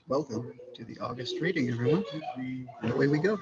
Welcome to the August reading, everyone. And away we go.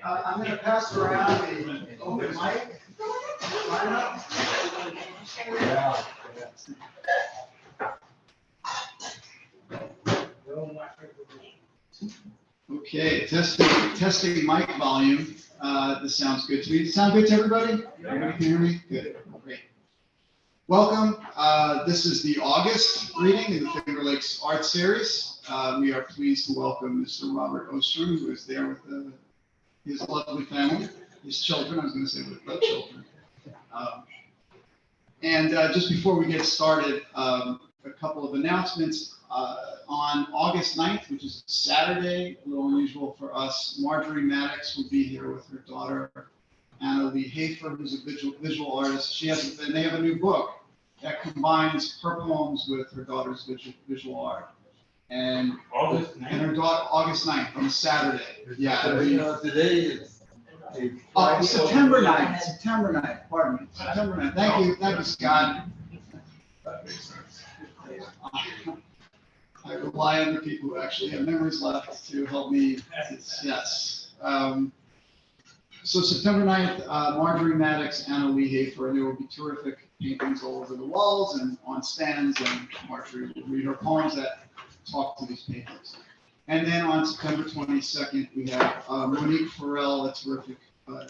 I'm going to pass around the open mic. Okay, testing mic volume. This sounds good to me. Does it sound good to everybody? Everybody can hear me? Good, great. Welcome. This is the August reading in the Finger Lakes Art Series. We are pleased to welcome Mr. Robert Ostrom, who is there with his lovely family, his children. I was going to say with the children. Just before we get started, a couple of announcements. On August 9th, which is Saturday, a little unusual for us, Marjorie Maddox will be here with her daughter, Anna Lee Hafer, who's a visual artist. And they have a new book that combines her poems with her daughter's visual art. And her daughter, August 9th, on Saturday. Yeah. Today is September 9th, pardon me. September 9th. Thank you, Scott. That makes sense. I rely on the people who actually have memories left to help me. Yes. So September 9th, Marjorie Maddox, Anna Lee Hafer, and there will be terrific paintings all over the walls and on stands, and Marjorie will read her poems that talk to these paintings. And then on September 22nd, we have Monique Farrell, a terrific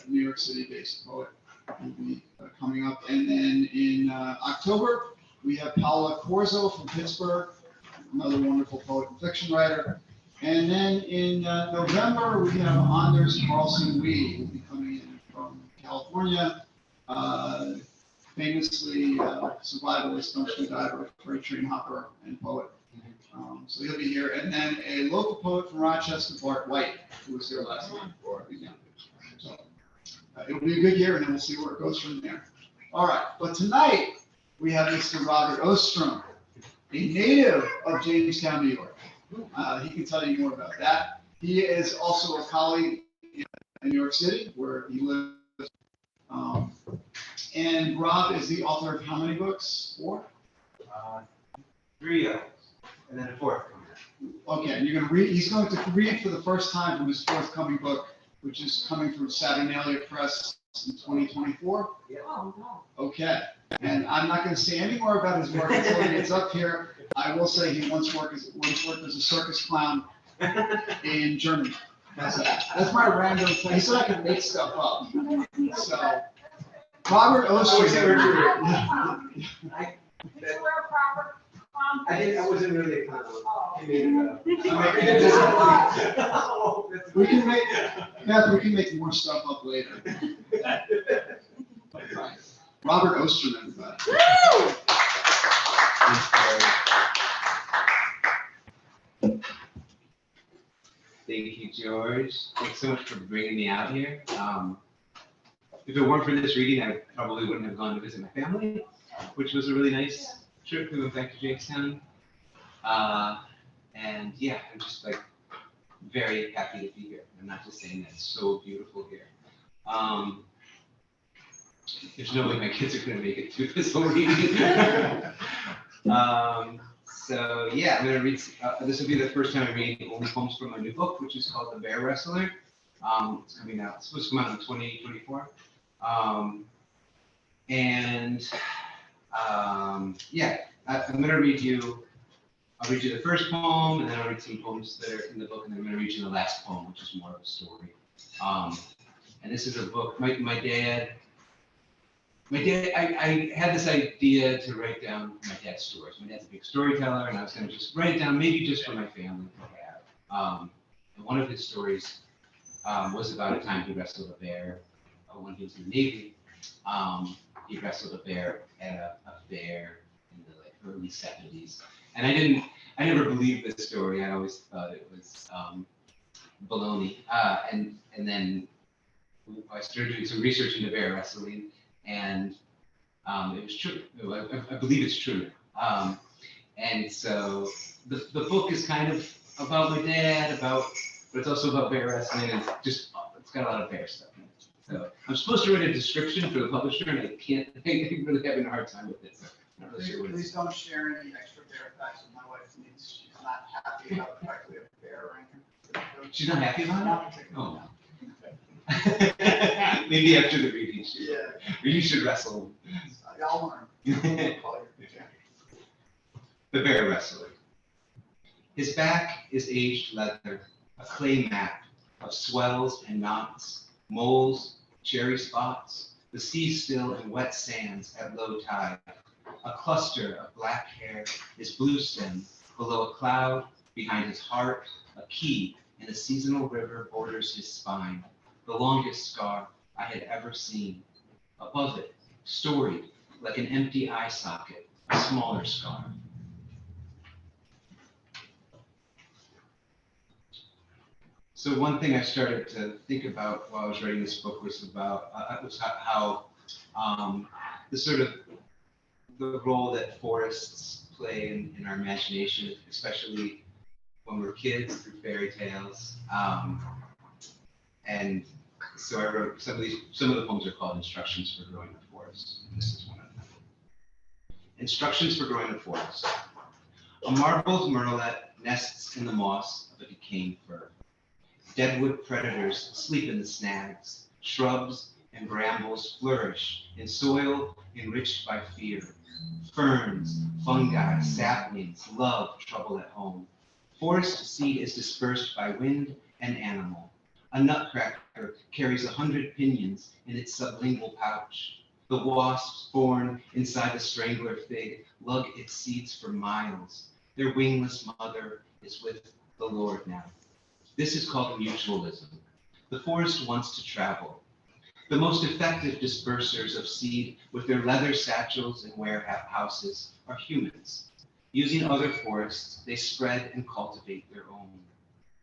New York City-based poet, will be coming up. And then in October, we have Paola Corzo from Pittsburgh, another wonderful poet and fiction writer. And then in November, we have Anders Carlson Wee, who will be coming in from California, famously survivalist, dumpster diver, freight train hopper, and poet. So he'll be here. And then a local poet from Rochester, Bart White, who was here last night. So it'll be a good year, and then we'll see where it goes from there. All right, but tonight we have Mr. Robert Ostrom, a native of Jamestown, New York. He can tell you more about that. He is also a colleague in New York City, where he lives. And Rob is the author of how many books? 4? 3 others, and then a 4th coming out. Okay, and you're going to read. He's going to read for the first time from his forthcoming book, which is coming from Saturnalia Press in 2024. Yeah. Oh, no. Okay, and I'm not going to say any more about his work until he gets up here. I will say he once worked as a circus clown in Germany. That's my random thing. He said I could make stuff up. So, Robert Ostrom. Did you wear a proper I wasn't really a con. Oh. I made We can make, Beth, we can make more stuff up later. Right. Robert Ostrom, everybody. Thank you, George. Thanks so much for bringing me out here. If it weren't for this reading, I probably wouldn't have gone to visit my family, which was a really nice trip. We went back to Jamestown. And yeah, I'm just like very happy to be here. I'm not just saying that, it's so beautiful here. There's no way my kids are going to make it through this whole reading. So yeah, I'm going to read, this will be the first time I'm reading only poems from my new book, which is called The Bear Wrestler. It's coming out, it's supposed to come out in 2024. Yeah, I'm going to read you, I'll read you the first poem, and then I'll read some poems that are in the book, and then I'm going to read you the last poem, which is more of a story. And this is a book, my dad, I had this idea to write down my dad's stories. My dad's a big storyteller, and I was going to just write it down, maybe just for my family to have. And one of his stories was about a time he wrestled a bear when he was in the Navy. He wrestled a bear at a fair in the early 70s. And I never believed this story. I always thought it was baloney. And then I started doing some research into bear wrestling, and it was true. I believe it's true. And so the book is kind of about my dad, but it's also about bear wrestling, and it's got a lot of bear stuff in it. So I'm supposed to write a description for the publisher, and I can't. I'm really having a hard time with it. So I'm not really sure what it is. Please don't share any extra bear facts with my wife. She's not happy about the fact we have a bear around here. She's not happy about Not it? particularly. Oh. Maybe after the reading, Yeah. or you should wrestle. I'll learn. The Bear Wrestler. His back is aged leather, a clay map of swells and knots, moles, cherry spots, the sea still and wet sands at low tide. A cluster of black hair is blue stem below a cloud, behind his heart, a key in a seasonal river borders his spine, the longest scar I had ever seen. Above it, storied like an empty eye socket, a smaller scar. So one thing I started to think about while I was writing this book was about how the sort of the role that forests play in our imagination, especially when we're kids through fairy tales. And so I wrote some of the poems are called Instructions for Growing a Forest. And this is one of them. Instructions for Growing a Forest. A marbled murrelet nests in the moss of a decaying fir. Deadwood predators sleep in the snags. Shrubs and brambles flourish in soil enriched by fear. Ferns, fungi, saplings love trouble at home. Forest seed is dispersed by wind and animal. A nutcracker carries 100 pinions in its sublingual pouch. The wasps born inside the strangler fig lug its seeds for miles. Their wingless mother is with the Lord now. This is called mutualism. The forest wants to travel. The most effective dispersers of seed with their leather satchels and warehouses are humans. Using other forests, they spread and cultivate their own.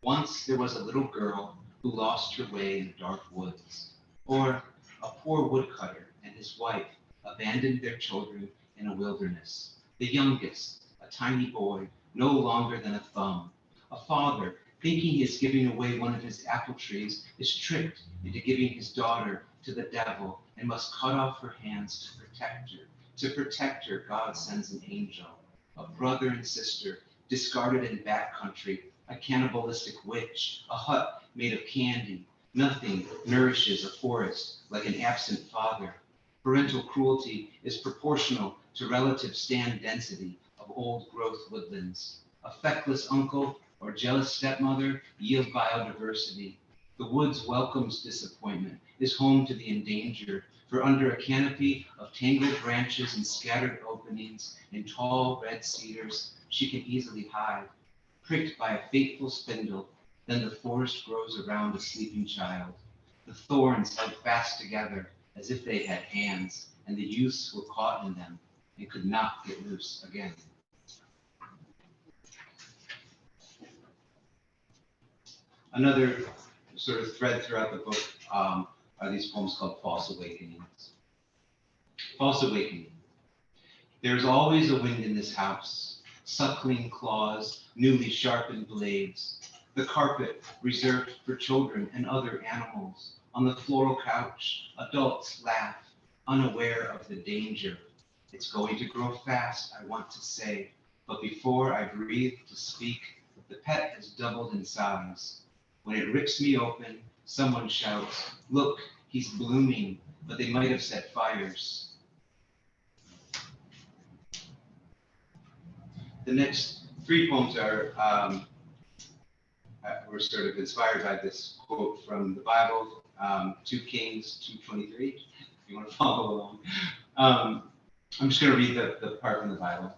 Once there was a little girl who lost her way in the dark woods, or a poor woodcutter and his wife abandoned their children in a wilderness. The youngest, a tiny boy, no longer than a thumb. A father, thinking he is giving away one of his apple trees, is tricked into giving his daughter to the devil and must cut off her hands to protect her. To protect her, God sends an angel, a brother and sister, discarded in backcountry, a cannibalistic witch, a hut made of candy. Nothing nourishes a forest like an absent father. Parental cruelty is proportional to relative stand density of old growth woodlands. A feckless uncle or jealous stepmother yield biodiversity. The woods welcomes disappointment, is home to the endangered, for under a canopy of tangled branches and scattered openings in tall red cedars, she can easily hide. Pricked by a fateful spindle, then the forest grows around a sleeping child. The thorns held fast together as if they had hands, and the youths were caught in them and could not get loose again. Another sort of thread throughout the book are these poems called False Awakenings. False Awakening. There's always a wind in this house, suckling claws, newly sharpened blades. The carpet reserved for children and other animals. On the floral couch, adults laugh, unaware of the danger. It's going to grow fast, I want to say, but before I breathe to speak, the pet has doubled in size. When it rips me open, someone shouts, "Look, he's blooming," but they might have set fires. The next three poems were sort of inspired by this quote from the Bible, 2 Kings 2:23, if you want to follow along. I'm just going to read the part from the Bible.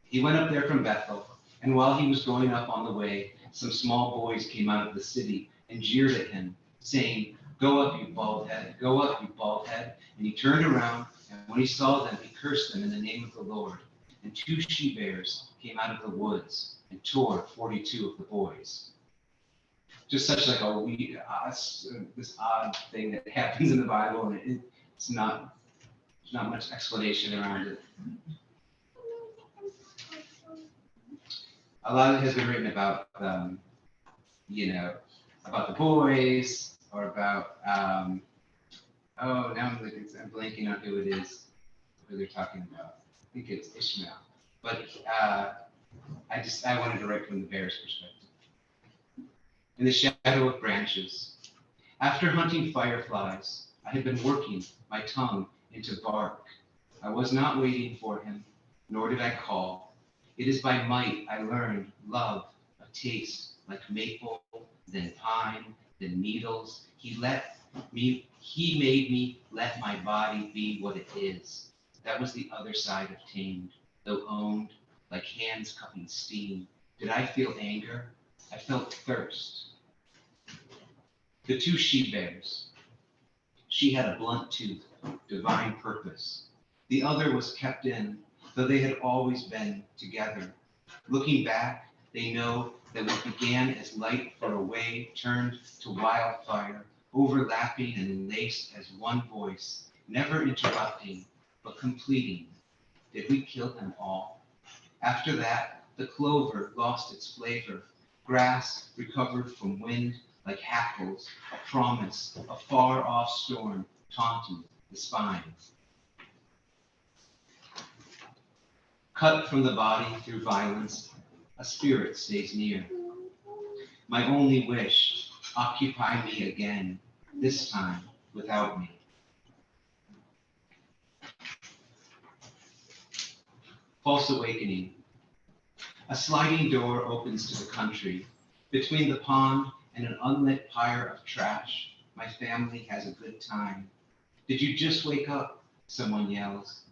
He went up there from Bethel, and while he was going up on the way, some small boys came out of the city and jeered at him, saying, "Go up, you bald head, go up, you bald head." And he turned around, and when he saw them, he cursed them in the name of the Lord. And 2 she-bears came out of the woods and tore 42 of the boys. Just such like this odd thing that happens in the Bible, and there's not much explanation around it. A lot has been written about, about the boys, or about, now I'm blanking on who it is, who they're talking about. I think it's Ishmael. But I wanted to write from the bear's perspective. In the shadow of branches. After hunting fireflies, I had been working my tongue into bark. I was not waiting for him, nor did I call. It is by might I learned love, a taste like maple, then pine, then needles. He made me let my body be what it is. That was the other side of tamed, though owned, like hands cupping steam. Did I feel anger? I felt thirst. The 2 she-bears. She had a blunt tooth, divine purpose. The other was kept in, though they had always been together. Looking back, they know that what began as light for a way turned to wildfire, overlapping and laced as one voice, never interrupting, but completing. Did we kill them all? After that, the clover lost its flavor. Grass recovered from wind like hackles, a promise, a far-off storm taunting the spine. Cut from the body through violence, a spirit stays near. My only wish, occupy me again, this time without me. False awakening. A sliding door opens to the country. Between the pond and an unlit pyre of trash, my family has a good time. Did you just wake up? Someone yells.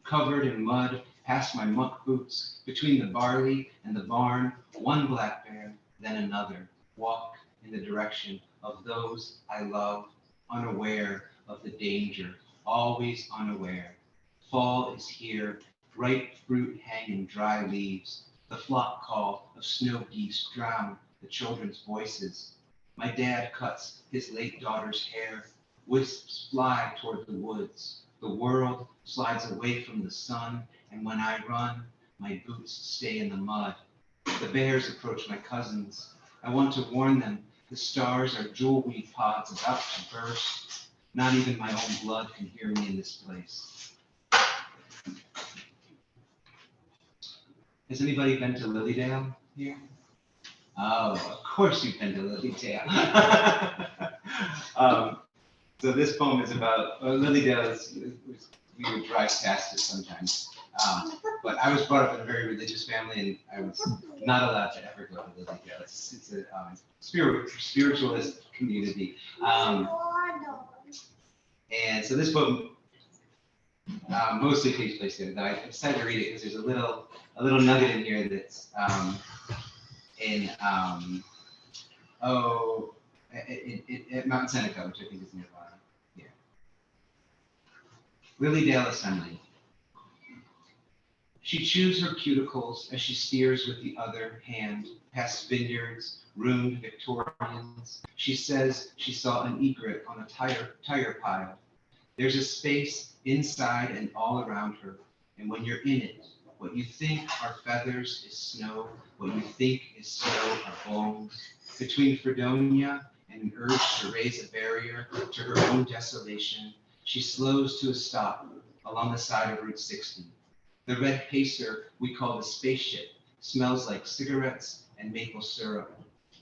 Covered in mud, past my muck boots, between the barley and the barn, one black bear, then another, walk in the direction of those I love, unaware of the danger, always unaware. Fall is here, ripe fruit hang in dry leaves. The flock call of snow geese drown the children's voices. My dad cuts his late daughter's hair. Wisps fly toward the woods. The world slides away from the sun, and when I run, my boots stay in the mud. The bears approach my cousins. I want to warn them the stars are jewelweed pods about to burst. Not even my own blood can hear me in this place. Has anybody been to Lilydale here? Oh, of course you've been to Lilydale. So this poem is about, Lilydale we would drive past it sometimes. But I was brought up in a very religious family, and I was not allowed to ever go to Lilydale. It's a spiritualist community. And so this poem mostly takes place there. Though I decided to read it because there's a little nugget in here that's in at Mount Seneca, which I think is nearby. Yeah. Lilydale Assembly. She chews her cuticles as she steers with the other hand past vineyards, ruined Victorians. She says she saw an egret on a tire pile. There's a space inside and all around her, and when you're in it, what you think are feathers is snow, what you think is snow are bones. Between Fredonia and an urge to raise a barrier to her own desolation, she slows to a stop along the side of Route 60. The red pacer we call the spaceship smells like cigarettes and maple syrup.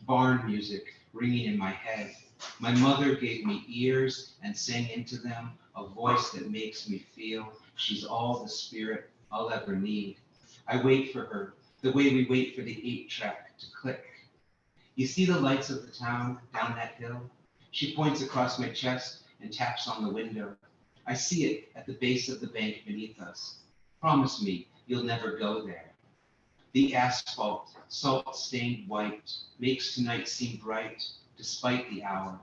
Barn music ringing in my head. My mother gave me ears and sang into them a voice that makes me feel she's all the spirit I'll ever need. I wait for her, the way we wait for the 8-track to click. You see the lights of the town down that hill? She points across my chest and taps on the window. I see it at the base of the bank beneath us. Promise me you'll never go there. The asphalt, salt-stained white, makes tonight seem bright, despite the hour.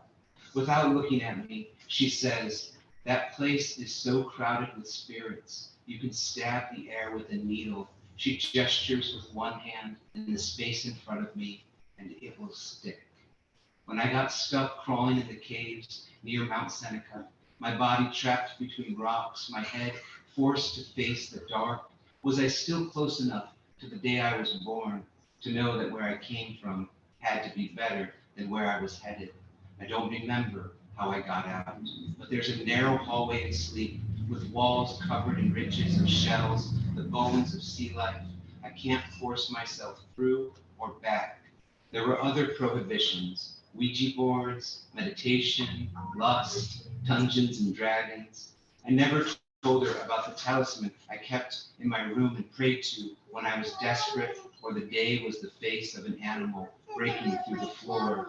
Without looking at me, she says, that place is so crowded with spirits, you can stab the air with a needle. She gestures with one hand in the space in front of me, and it will stick. When I got stuck crawling in the caves near Mount Seneca, my body trapped between rocks, my head forced to face the dark, was I still close enough to the day I was born to know that where I came from had to be better than where I was headed? I don't remember how I got out, but there's a narrow hallway of sleep with walls covered in ridges of shells, the bones of sea life. I can't force myself through or back. There were other prohibitions, Ouija boards, meditation, lust, Dungeons and Dragons. I never told her about the talisman I kept in my room and prayed to when I was desperate or the day was the face of an animal breaking through the floor.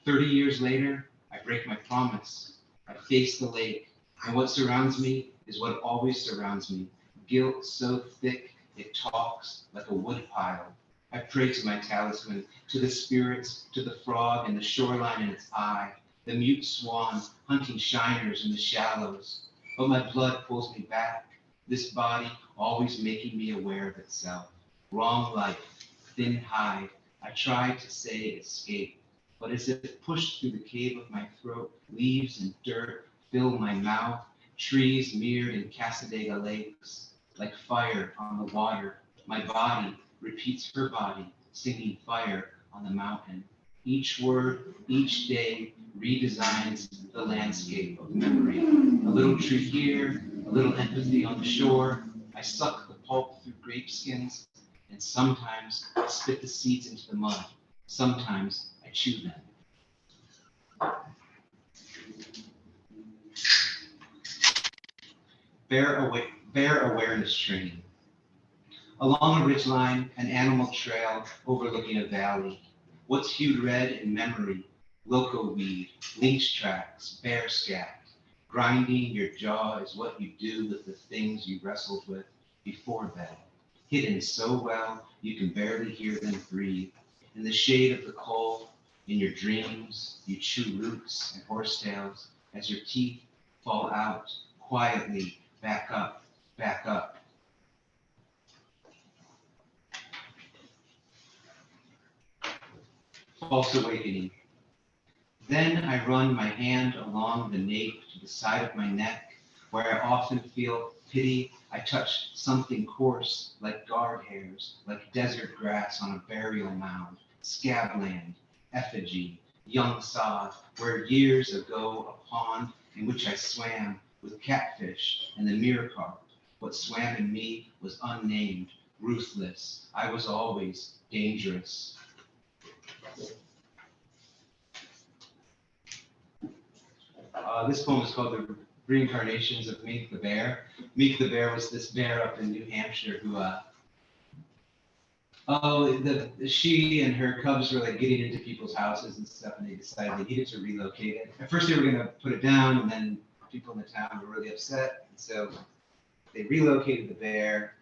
30 years later, I break my promise. I face the lake, and what surrounds me is what always surrounds me. Guilt so thick it talks like a woodpile. I pray to my talisman, to the spirits, to the frog and the shoreline in its eye, the mute swan hunting shiners in the shallows. But my blood pulls me back, this body always making me aware of itself. Wrong life, thin hide. I try to say escape, but as if pushed through the cave of my throat, leaves and dirt fill my mouth, trees mirrored in Casadega lakes, like fire on the water. My body repeats her body, singing fire on the mountain. Each word, each day, redesigns the landscape of memory. A little tree here, a little empathy on the shore. I suck the pulp through grape skins, and sometimes I spit the seeds into the mud. Sometimes I chew them. Bear awareness training. Along a ridgeline, an animal trail overlooking a valley. What's hued red in memory? Loco weed, lynx tracks, bear scat. Grinding your jaw is what you do with the things you wrestled with before bed. Hidden so well you can barely hear them breathe. In the shade of the coal, in your dreams, you chew roots and horsetails as your teeth fall out quietly, back up, back up. False awakening. Then I run my hand along the nape to the side of my neck, where I often feel pity. I touch something coarse, like guard hairs, like desert grass on a burial mound, scabland, effigy, young sod, where years ago a pond in which I swam with catfish and the mirror carp. What swam in me was unnamed, ruthless. I was always dangerous. This poem is called The Reincarnations of Mink the Bear. Mink the Bear was this bear up in New Hampshire who, she and her cubs were like getting into people's houses and stuff, and they decided they needed to relocate it. At first they were gonna put it down, and then people in the town were really upset, and so they relocated the bear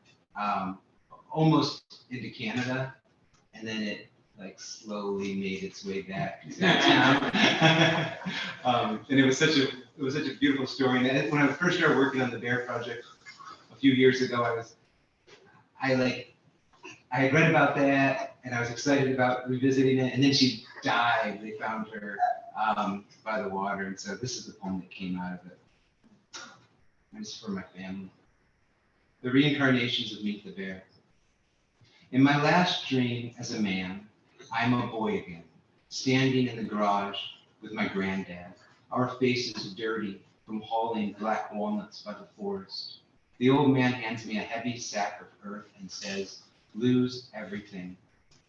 almost into Canada, and then it like slowly made its way back to that town. And it was such a beautiful story. And when I first started working on the bear project a few years ago, I had read about that and I was excited about revisiting it. And then she died. They found her by the water. And so this is the poem that came out of it. And it's for my family. The Reincarnations of Mink the Bear. In my last dream as a man, I'm a boy again, standing in the garage with my granddad. Our faces dirty from hauling black walnuts by the forest. The old man hands me a heavy sack of earth and says, "Lose everything."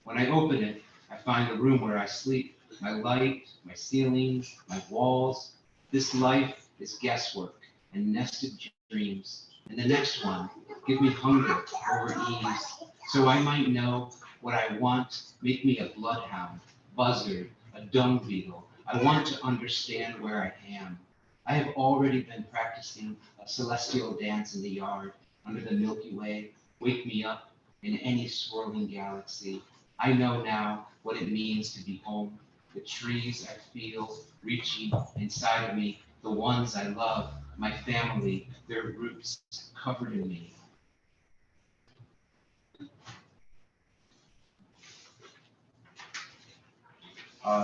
When I open it, I find the room where I sleep, my light, my ceilings, my walls. This life is guesswork and nested dreams. And the next one, give me hunger over ease, so I might know what I want. Make me a bloodhound, buzzard, a dung beetle. I want to understand where I am. I have already been practicing a celestial dance in the yard under the Milky Way. Wake me up in any swirling galaxy. I know now what it means to be home. The trees I feel reaching inside of me, the ones I love, my family, their roots covered in me.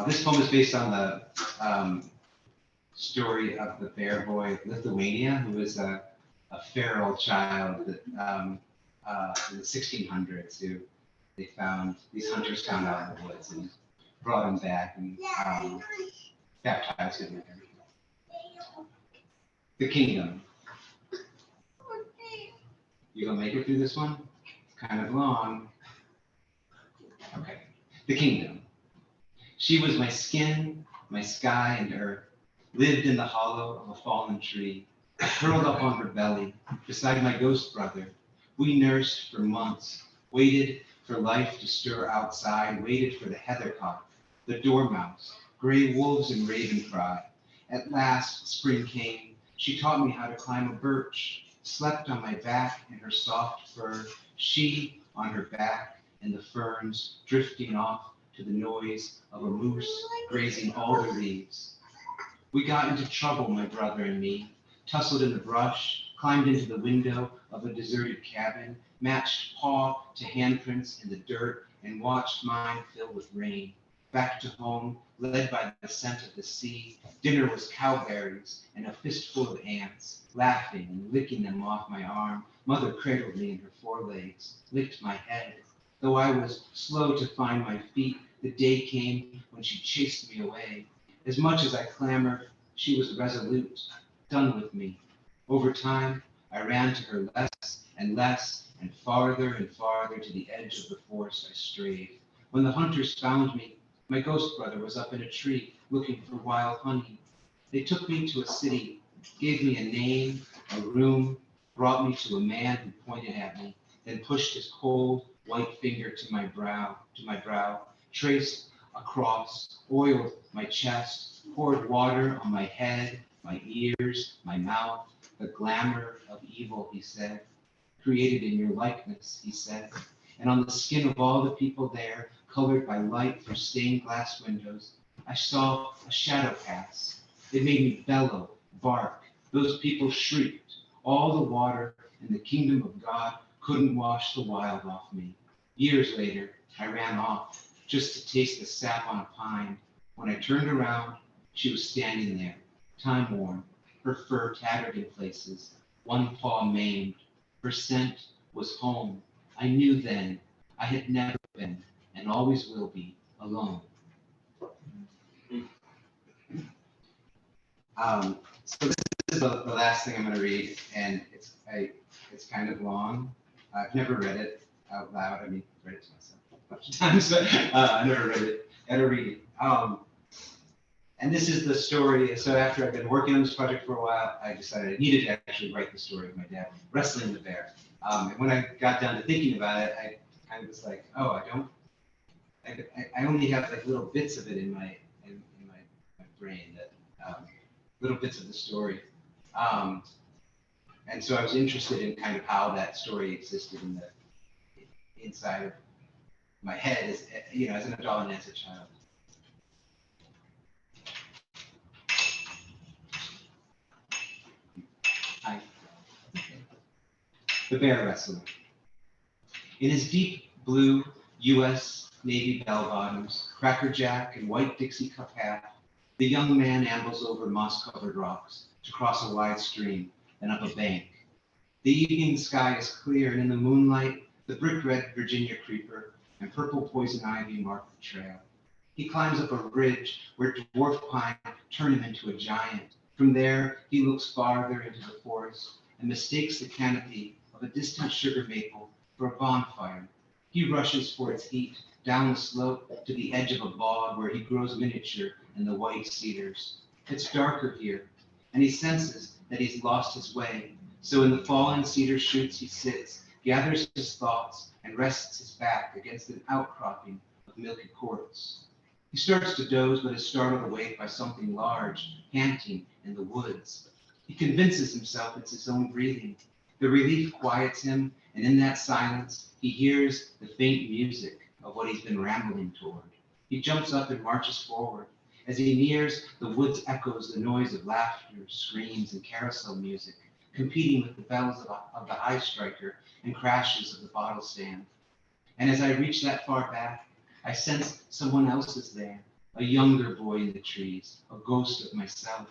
This poem is based on the story of the bear boy of Lithuania, who was a feral child that, in the 1600s, who these hunters found out in the woods and brought him back and baptized him and everything. The Kingdom. You gonna make it through this one? It's kind of long. Okay. The Kingdom. She was my skin, my sky and earth, lived in the hollow of a fallen tree, curled up on her belly, beside my ghost brother. We nursed for months, waited for life to stir outside, waited for the heathercock, the dormouse, gray wolves and raven cry. At last, spring came. She taught me how to climb a birch, slept on my back in her soft fur, she on her back in the ferns, drifting off to the noise of a moose grazing alder leaves. We got into trouble, my brother and me, tussled in the brush, climbed into the window of a deserted cabin, matched paw to handprints in the dirt, and watched mine fill with rain. Back to home, led by the scent of the sea, dinner was cowberries and a fistful of ants, laughing and licking them off my arm. Mother cradled me in her forelegs, licked my head. Though I was slow to find my feet, the day came when she chased me away. As much as I clamored, she was resolute, done with me. Over time, I ran to her less and less, and farther to the edge of the forest I strayed. When the hunters found me, my ghost brother was up in a tree looking for wild honey. They took me to a city, gave me a name, a room, brought me to a man who pointed at me. then pushed his cold, white finger to my brow, traced across, oiled my chest, poured water on my head, my ears, my mouth, the glamour of evil, he said. Created in your likeness, he said. And on the skin of all the people there, colored by light through stained glass windows, I saw a shadow pass. It made me bellow, bark. Those people shrieked. All the water in the kingdom of God couldn't wash the wild off me. Years later, I ran off just to taste the sap on a pine. When I turned around, she was standing there, time-worn, her fur tattered in places, one paw maimed. Her scent was home. I knew then I had never been, and always will be, alone. So this is the last thing I'm going to read, and it's kind of long. I've never read it out loud. I mean, read it to myself a bunch of times, but I never read it at a reading. And this is the story. So after I've been working on this project for a while, I decided I needed to actually write the story of my dad wrestling the bear. And when I got down to thinking about it, I kind of was like, oh, I only have like little bits of it in my brain, that little bits of the story. And so I was interested in kind of how that story existed inside of my head as, as an adult and as a child. The bear wrestler. In his deep blue U.S. Navy bell-bottoms, crackerjack, and white Dixie cup hat, the young man ambles over moss-covered rocks to cross a wide stream and up a bank. The evening sky is clear, and in the moonlight, the brick-red Virginia creeper and purple poison ivy mark the trail. He climbs up a ridge where dwarf pine turn him into a giant. From there, he looks farther into the forest and mistakes the canopy of a distant sugar maple for a bonfire. He rushes for its heat down the slope to the edge of a bog where he grows miniature in the white cedars. It's darker here, and he senses that he's lost his way. So in the fallen cedar shoots he sits, gathers his thoughts, and rests his back against an outcropping of milky quartz. He starts to doze, but is startled awake by something large, panting in the woods. He convinces himself it's his own breathing. The relief quiets him, and in that silence, he hears the faint music of what he's been rambling toward. He jumps up and marches forward. As he nears, the woods echoes the noise of laughter, screams, and carousel music, competing with the bells of the high striker and crashes of the bottle stand. And as I reach that far back, I sense someone else is there, a younger boy in the trees, a ghost of myself.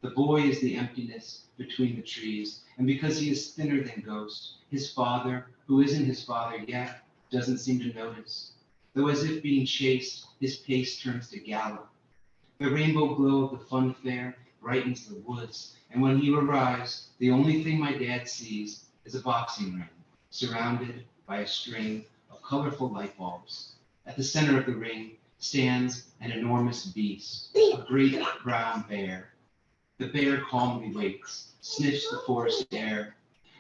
The boy is the emptiness between the trees, and because he is thinner than Ghost, his father, who isn't his father yet, doesn't seem to notice. Though as if being chased, his pace turns to gallop. The rainbow glow of the fun fair brightens the woods, and when he arrives, the only thing my dad sees is a boxing ring, surrounded by a string of colorful light bulbs. At the center of the ring stands an enormous beast, a great brown bear. The bear calmly waits, sniffs the forest air.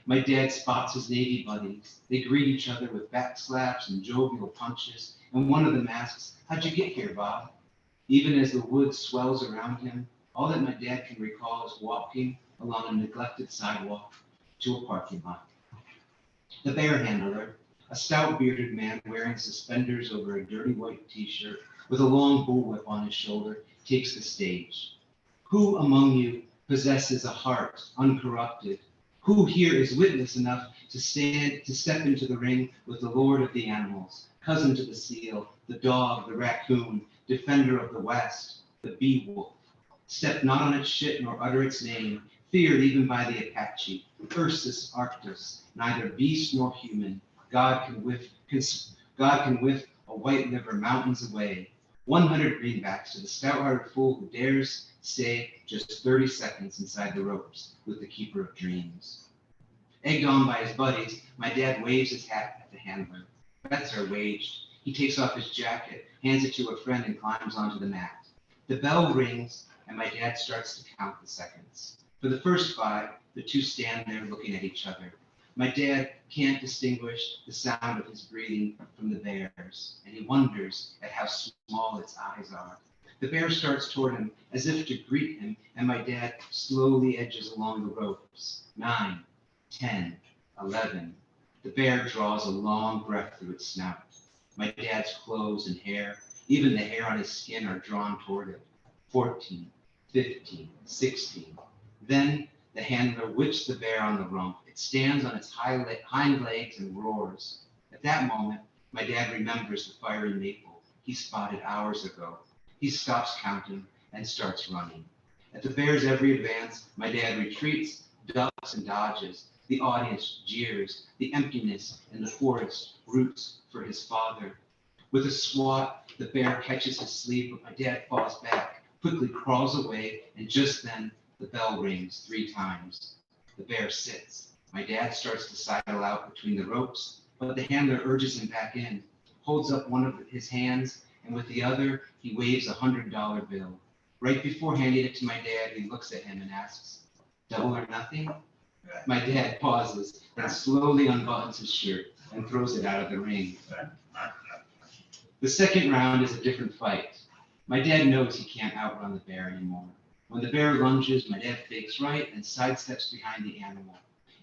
My dad spots his Navy buddies. They greet each other with back slaps and jovial punches, and one of them asks, "How'd you get here, Bob?" Even as the wood swells around him, all that my dad can recall is walking along a neglected sidewalk to a parking lot. The bear handler, a stout bearded man wearing suspenders over a dirty white t-shirt with a long bullwhip on his shoulder, takes the stage. Who among you possesses a heart uncorrupted? Who here is witness enough to step into the ring with the lord of the animals, cousin to the seal, the dog, the raccoon, defender of the West, the bee-wolf? Step not on its shit nor utter its name, feared even by the Apache, Ursus Arctus, neither beast nor human. God can whiff a white liver mountains away. 100 greenbacks to the stout-hearted fool who dares stay just 30 seconds inside the ropes with the keeper of dreams. Egged on by his buddies, my dad waves his hat at the handler. Bets are waged. He takes off his jacket, hands it to a friend, and climbs onto the mat. The bell rings, and my dad starts to count the seconds. For the first 5, the two stand there looking at each other. My dad can't distinguish the sound of his breathing from the bear's, and he wonders at how small its eyes are. The bear starts toward him as if to greet him, and my dad slowly edges along the ropes. 9, 10, 11. The bear draws a long breath through its snout. My dad's clothes and hair, even the hair on his skin, are drawn toward it. 14, 15, 16. Then the handler whips the bear on the rump. It stands on its hind legs and roars. At that moment, my dad remembers the fiery maple he spotted hours ago. He stops counting and starts running. At the bear's every advance, my dad retreats, ducks, and dodges. The audience jeers. The emptiness in the forest roots for his father. With a swat, the bear catches his sleeve, but my dad falls back, quickly crawls away, and just then the bell rings 3 times. The bear sits. My dad starts to sidle out between the ropes, but the handler urges him back in, holds up one of his hands, and with the other, he waves a $100 bill. Right before handing it to my dad, he looks at him and asks, "Double or nothing?" My dad pauses, then slowly unbuttons his shirt and throws it out of the ring. The second round is a different fight. My dad knows he can't outrun the bear anymore. When the bear lunges, my dad fakes right and sidesteps behind the animal.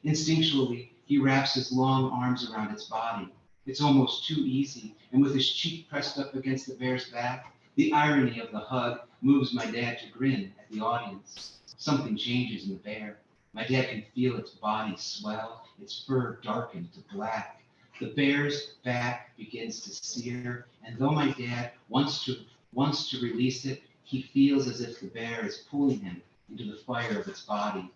Instinctually, he wraps his long arms around its body. It's almost too easy, and with his cheek pressed up against the bear's back, the irony of the hug moves my dad to grin at the audience. Something changes in the bear. My dad can feel its body swell, its fur darken to black. The bear's back begins to sear, and though my dad wants to release it, he feels as if the bear is pulling him into the fire of its body.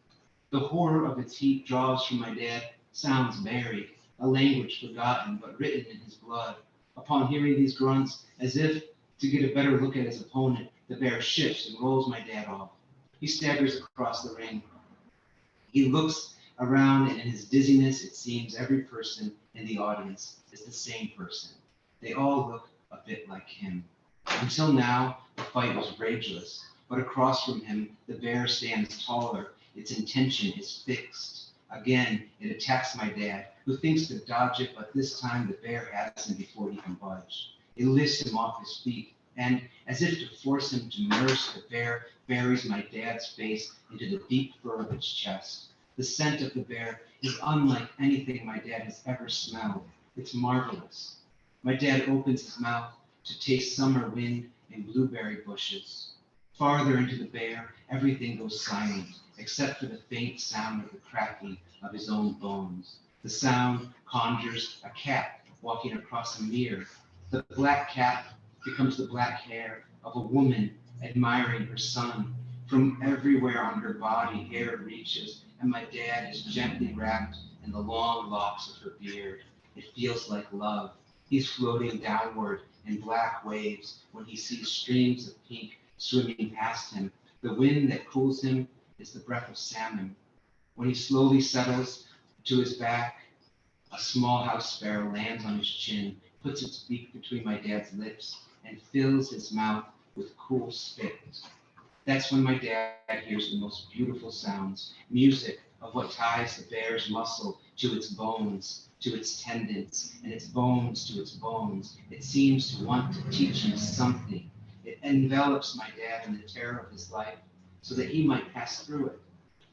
The horror of its heat draws from my dad sounds buried, a language forgotten but written in his blood. Upon hearing these grunts, as if to get a better look at his opponent, the bear shifts and rolls my dad off. He staggers across the ring. He looks around, and in his dizziness, it seems every person in the audience is the same person. They all look a bit like him. Until now, the fight was rageless, but across from him, the bear stands taller. Its intention is fixed. Again, it attacks my dad, who thinks to dodge it, but this time the bear has him before he can budge. It lifts him off his feet, and as if to force him to nurse, the bear buries my dad's face into the deep fur of its chest. The scent of the bear is unlike anything my dad has ever smelled. It's marvelous. My dad opens his mouth to taste summer wind in blueberry bushes. Farther into the bear, everything goes silent, except for the faint sound of the cracking of his own bones. The sound conjures a cat walking across a mirror. The black cat becomes the black hair of a woman admiring her son. From everywhere on her body, hair reaches, and my dad is gently wrapped in the long locks of her beard. It feels like love. He's floating downward in black waves when he sees streams of pink swimming past him. The wind that cools him is the breath of salmon. When he slowly settles to his back, a small house sparrow lands on his chin, puts its beak between my dad's lips, and fills his mouth with cool spit. That's when my dad hears the most beautiful sounds, music of what ties the bear's muscle to its bones, to its tendons, and its bones to its bones. It seems to want to teach him something. It envelops my dad in the terror of his life so that he might pass through it.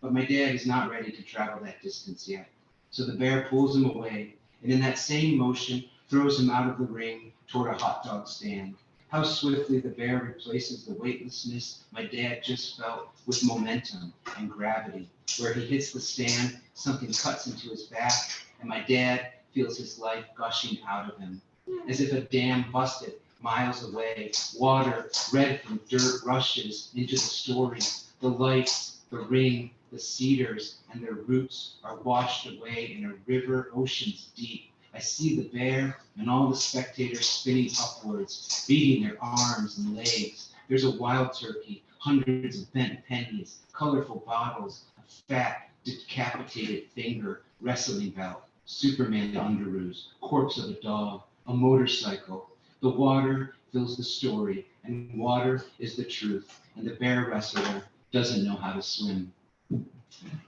But my dad is not ready to travel that distance yet. So the bear pulls him away, and in that same motion, throws him out of the ring toward a hot dog stand. How swiftly the bear replaces the weightlessness my dad just felt with momentum and gravity. Where he hits the stand, something cuts into his back, and my dad feels his life gushing out of him. As if a dam busted miles away, water, red from dirt, rushes into the story. The lights, the ring, the cedars, and their roots are washed away in a river oceans deep. I see the bear and all the spectators spinning upwards, beating their arms and legs. There's a wild turkey, hundreds of bent pennies, colorful bottles, a fat, decapitated finger, wrestling belt, Superman underoos, corpse of a dog, a motorcycle. The water fills the story, and water is the truth, and the bear wrestler doesn't know how to swim.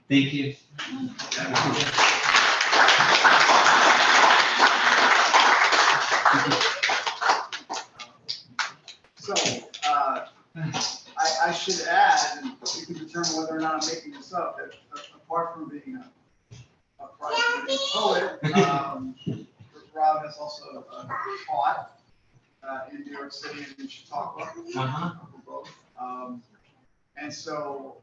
Thank you. So, I should add, and you can determine whether or not I'm making this up, that apart from being a private poet, Rob has also taught in New York City and in Chautauqua. Uh-huh. Both. And so,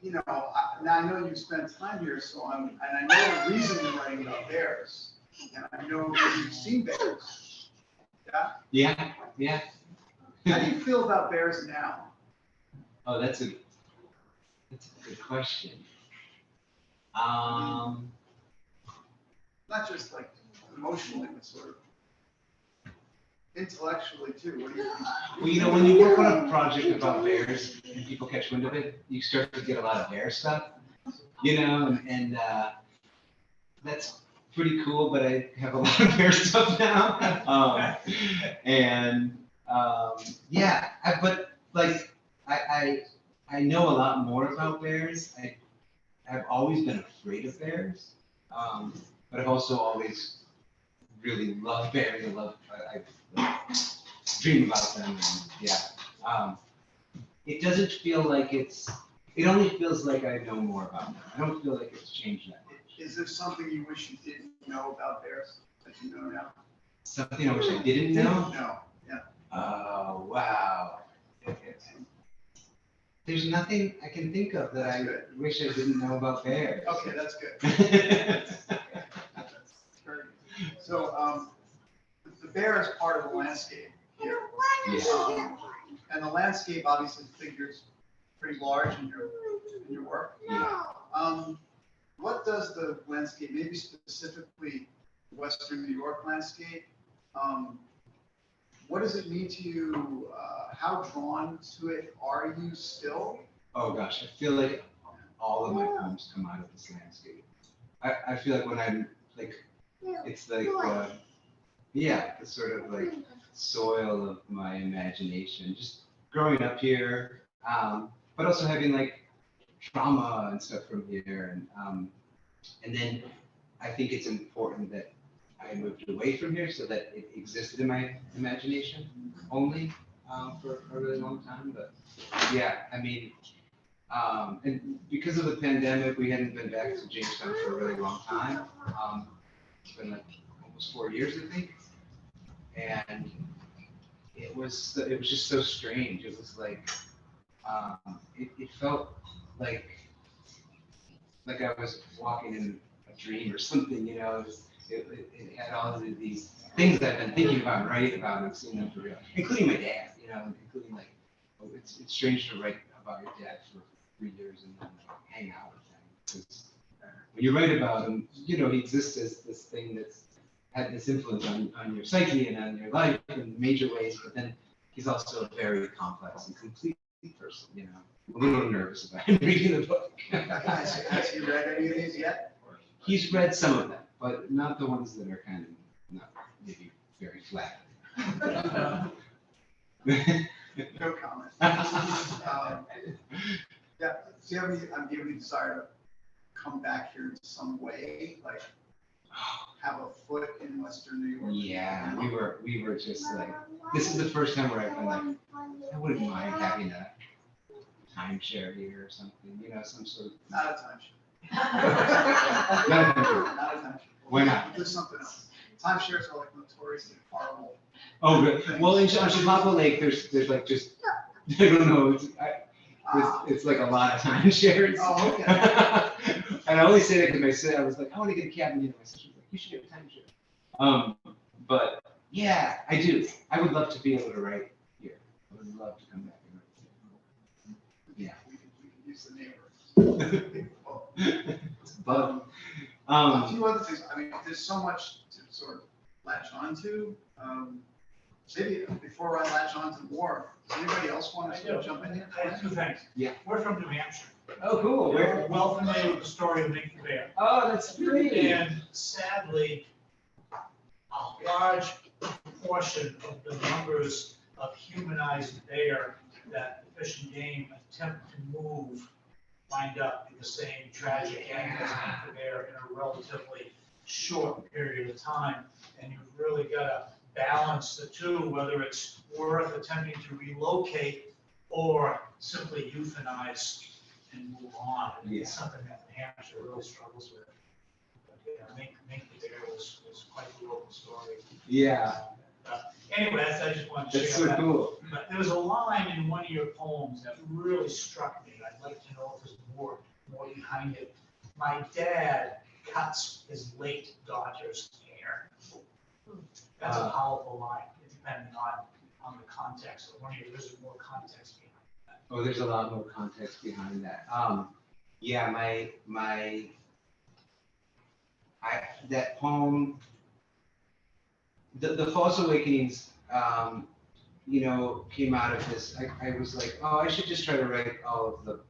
you know, now I know you spent time here, so and I know the reason you're writing about bears, and I know that you've seen bears. Yeah? Yeah, yeah. How do you feel about bears now? Oh, that's a good question. Not just like emotionally, but sort of intellectually too. What do you think? Well, you know, when you work on a project about bears and people catch wind of it, you start to get a lot of bear stuff, you know, and that's pretty cool, but I have a lot of bear stuff now. Yeah, but like, I know a lot more about bears. I've always been afraid of bears, but I've also always really loved bears. I dream about them, and yeah. It doesn't feel like it only feels like I know more about them. I don't feel like it's changed that much. Is there something you wish you didn't know about bears that you know now? Something I wish I didn't know? No, yeah. Oh, wow. There's nothing I can think of that I wish I didn't know about bears. Okay, that's good. That's very good. So, the bear is part of the landscape here. Yeah. And the landscape obviously figures pretty large in your work. Yeah. What does the landscape, maybe specifically Western New York landscape, what does it mean to you? How drawn to it are you still? Oh gosh, I feel like all of my poems come out of this landscape. I feel like when I'm like, it's like, yeah, the sort of like soil of my imagination, just growing up here, but also having like trauma and stuff from here. And then I think it's important that I moved away from here so that it existed in my imagination only for a really long time. But yeah, I mean, and because of the pandemic, we hadn't been back to Jamestown for a really long time. It's been like almost 4 years, I think. And it was just so strange. It was like, it felt like I was walking in a dream or something, you know. It had all of these things that I've been thinking about and writing about and seeing them for real, including my dad, you know, including like, oh, it's strange to write about your dad for 3 years and then like, hang out with him. Because when you write about him, you know, he exists as this thing that's had this influence on your psyche and on your life in major ways, but then he's also a very complex and complete person, you know. I'm a little nervous about him reading the book. Has he read any of these yet? He's read some of them, but not the ones that are kind of not maybe very flat. No comment. Yeah, do you have any desire to come back here in some way, like have a foot in Western New York? Yeah, we were just like, this is the first time where I've been like, I wouldn't mind having a timeshare here or something, you know, some sort of. Not a timeshare. Not a timeshare. Not a timeshare. Why not? Do something else. Timeshares are like notoriously horrible. Oh, good. Well, on Chicago Lake, there's like just, I don't know, it's like a lot of timeshares. Oh, okay. And I only say that because I was like, I want to get a cabin, you know, my sister was like, you should get a timeshare. But yeah, I do. I would love to be able to write here. I would love to come back and write here. Yeah. We can use the neighbors. But A few other things. I mean, there's so much to sort of latch onto. Maybe before I latch on to more, does anybody else want to sort of jump in here? I have two things. Yeah. We're from New Hampshire. oh, cool. We're well familiar with the story of Nick the Bear. Oh, that's great. And sadly, a large portion of the numbers of humanized bear that the Fish and Game attempt to move wind up in the same tragic end as Nick the Bear in a relatively short period of time. And you've really got to balance the two, whether it's worth attempting to relocate or simply euthanize and move on. Yeah. It's something that New Hampshire really struggles with. But, yeah, Mink the Bear was quite the local story. Yeah, Anyway, I just wanted to that's share so that. cool. But there was a line in one of your poems that really struck me. I'd like to know if there's more behind it. My dad cuts his late daughter's hair. That's a powerful line, depending on the context. So one of your, there's more context behind that. Oh, there's a lot more context behind that. Yeah, that poem, the False Awakenings, came out of this. I was like, oh, I should just try to write all of the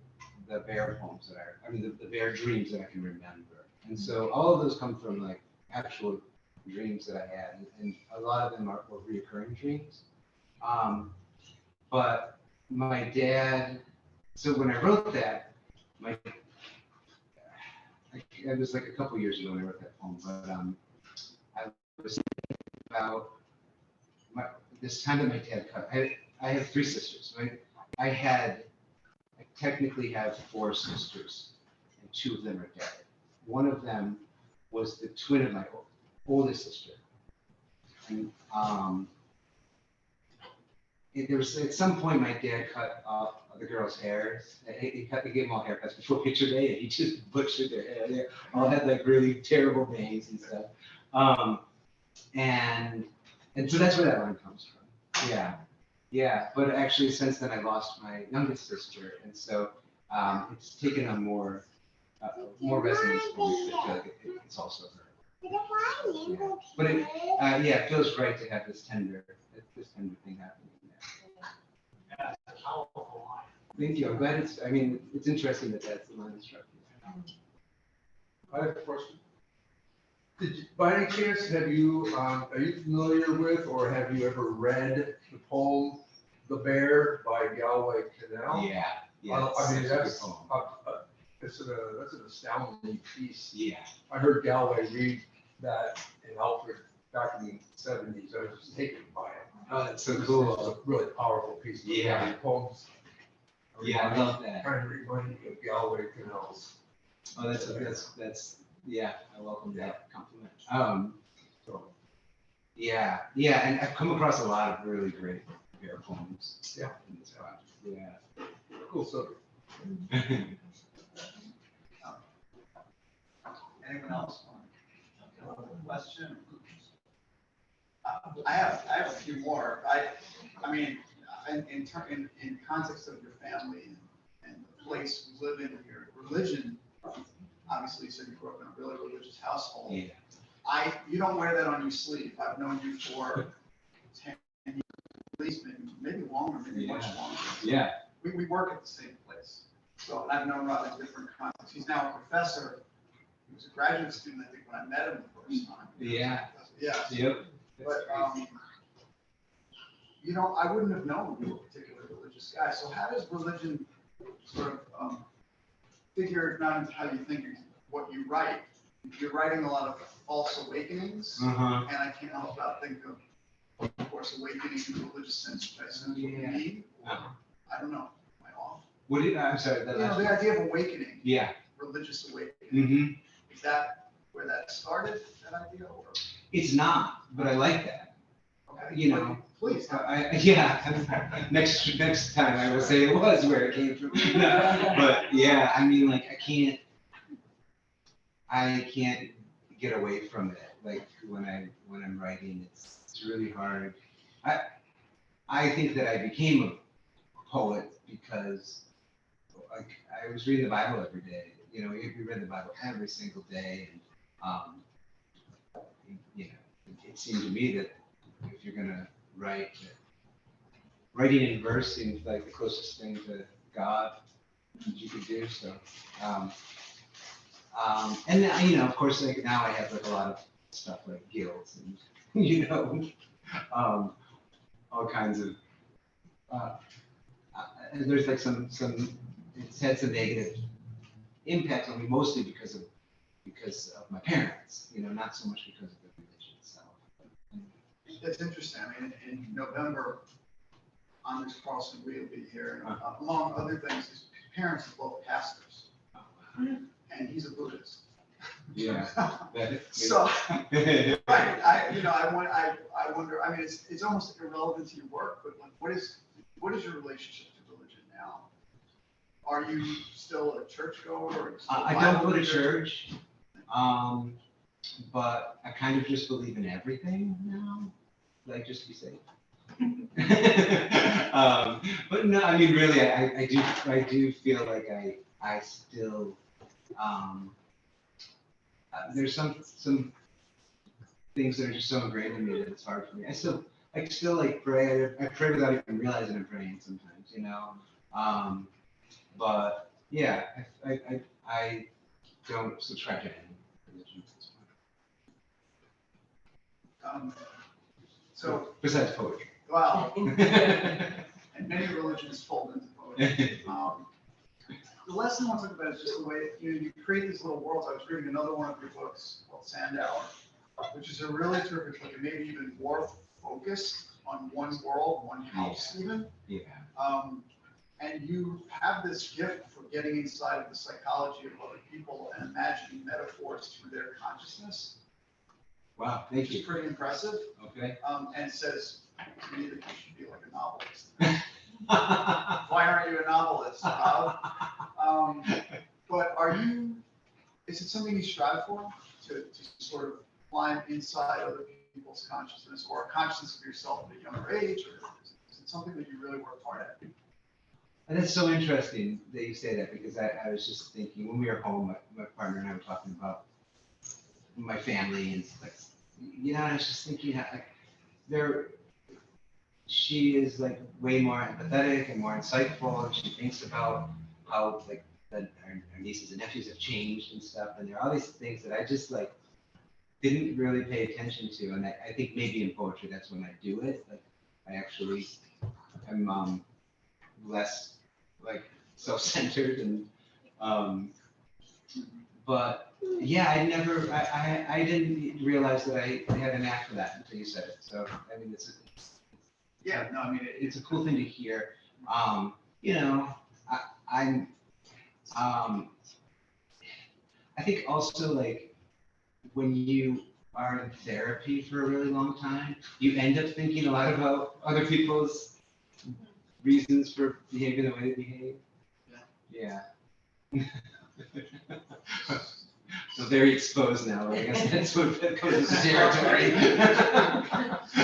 bear poems the bear dreams that I can remember. And so all of those come from like actual dreams that I had, and a lot of them were reoccurring dreams. But my dad, so when I wrote that, it was like a couple years ago when I wrote that poem, but I was thinking about this time that my dad cut. I have 3 sisters, right? I technically have 4 sisters, and 2 of them are dead. One of them was the twin of my oldest sister. And there was at some point my dad cut off the girls' hair. He gave them all haircuts before picture day, and he just butchered their hair. They all had like really terrible bangs and stuff. And so that's where that line comes from. Yeah. But actually, since then I lost my youngest sister, and so it's taken on more resonance for me. I feel like it's also her. Yeah. But it feels right to have this tender thing happening. Yeah, it's a powerful line. Thank you. I'm glad it's interesting that that's the line that struck you. I have a question. By any chance, are you familiar with, or have you ever read the poem "The Bear" by Galway Canal? Yeah. That's an astounding piece. Yeah. I heard Galway read that in Alfred back in the 70s. I was just taken by it. Oh, that's so It's cool. a really powerful piece. Yeah. Poems. Yeah, I love that. Kind of remind me of Galway Canals. Oh, that's yeah. I welcome that compliment. So, Yeah, and I've come across a lot of really great bear poems. Yeah. In this project. Yeah. cool. So, Anyone else want a question? I have a few more. I mean, in context of your family and the place you live in, your religion, obviously you said you grew up in a really religious household. Yeah. You don't wear that on your sleeve. I've known you for 10 years, at least, maybe longer, maybe much longer. Yeah. We work at the same place. So I've known Rob in different contexts. He's now a professor. He was a graduate student, I think, when I met him the first time. Yeah. Yeah. Yep. But, I wouldn't have known you were a particularly religious guy. So how does religion sort of figure not into how you think, what you write? You're writing a lot of false awakenings, Uh-huh. and I can't help but think of course, awakening in the religious sense, which I assume is what you Yeah. mean. Uh-huh. I don't know. Am I off? I'm sorry. That last The one. idea of awakening, Yeah. religious awakening, Mm-hmm. is that where that started, that idea? Or, It's not, but I like that. okay, You know, please. Yeah. Next time I will say it was where it came from. But yeah, I mean, like I can't get away from it. Like when I'm writing, it's really hard. I think that I became a poet because like I was reading the Bible every day. You know, we read the Bible every single day, and it seemed to me that if you're gonna write, writing in verse seems like the closest thing to God that you could do. So, and then, of course, like now I have like a lot of stuff like guilt and all kinds of. And there's like some it's had some negative impact on me, mostly because of because of my parents, not so much because of the religion itself. It's interesting. I mean, in November, Anders Carlson will be here. And, among other things, his parents are both pastors, and he's a Buddhist. Yeah. So, right, I wonder, I mean, it's almost irrelevant to your work, but like, what is your relationship to religion now? Are you still a churchgoer? Or I don't go to church, but I kind of just believe in everything now, like just to be safe. But no, I mean, really, I do feel like I still, there's some things that are just so ingrained in me that it's hard for me. I still like pray. I pray without even realizing I'm praying sometimes, But yeah, I don't subscribe to any religion at this point. So, Besides poetry. wow, and many religions fold into poetry. The lesson I want to talk about is just the way you create these little worlds. I was reading another one of your books called Sandower, which is a really terrific book, and maybe even more focused on one world, one house even. Yeah. And you have this gift for getting inside of the psychology of other people and imagining metaphors through their consciousness. Wow, Which thank is you. pretty impressive. Okay. And it says to me that you should be like a novelist. Why aren't you a novelist, Bob? But is it something you strive for, to sort of climb inside other people's consciousness or consciousness of yourself at a younger age, or is it something that you really work hard at? And it's so interesting that you say that, because I was just thinking when we were home, my partner and I were talking about my family and like, I was just thinking she is like way more empathetic and more insightful, and she thinks about how like our nieces and nephews have changed and stuff, and there are all these things that I just like didn't really pay attention to, and I think maybe in poetry that's when I do it. Like I actually am less like self-centered and but yeah, I didn't realize that I had a knack for that until you said it. So I mean, Yeah, no, I mean, it's a cool thing to hear. I think also like when you are in therapy for a really long time, you end up thinking a lot about other people's reasons for behaving the way they behave. Yeah. So very exposed now. I guess that's what comes with the territory.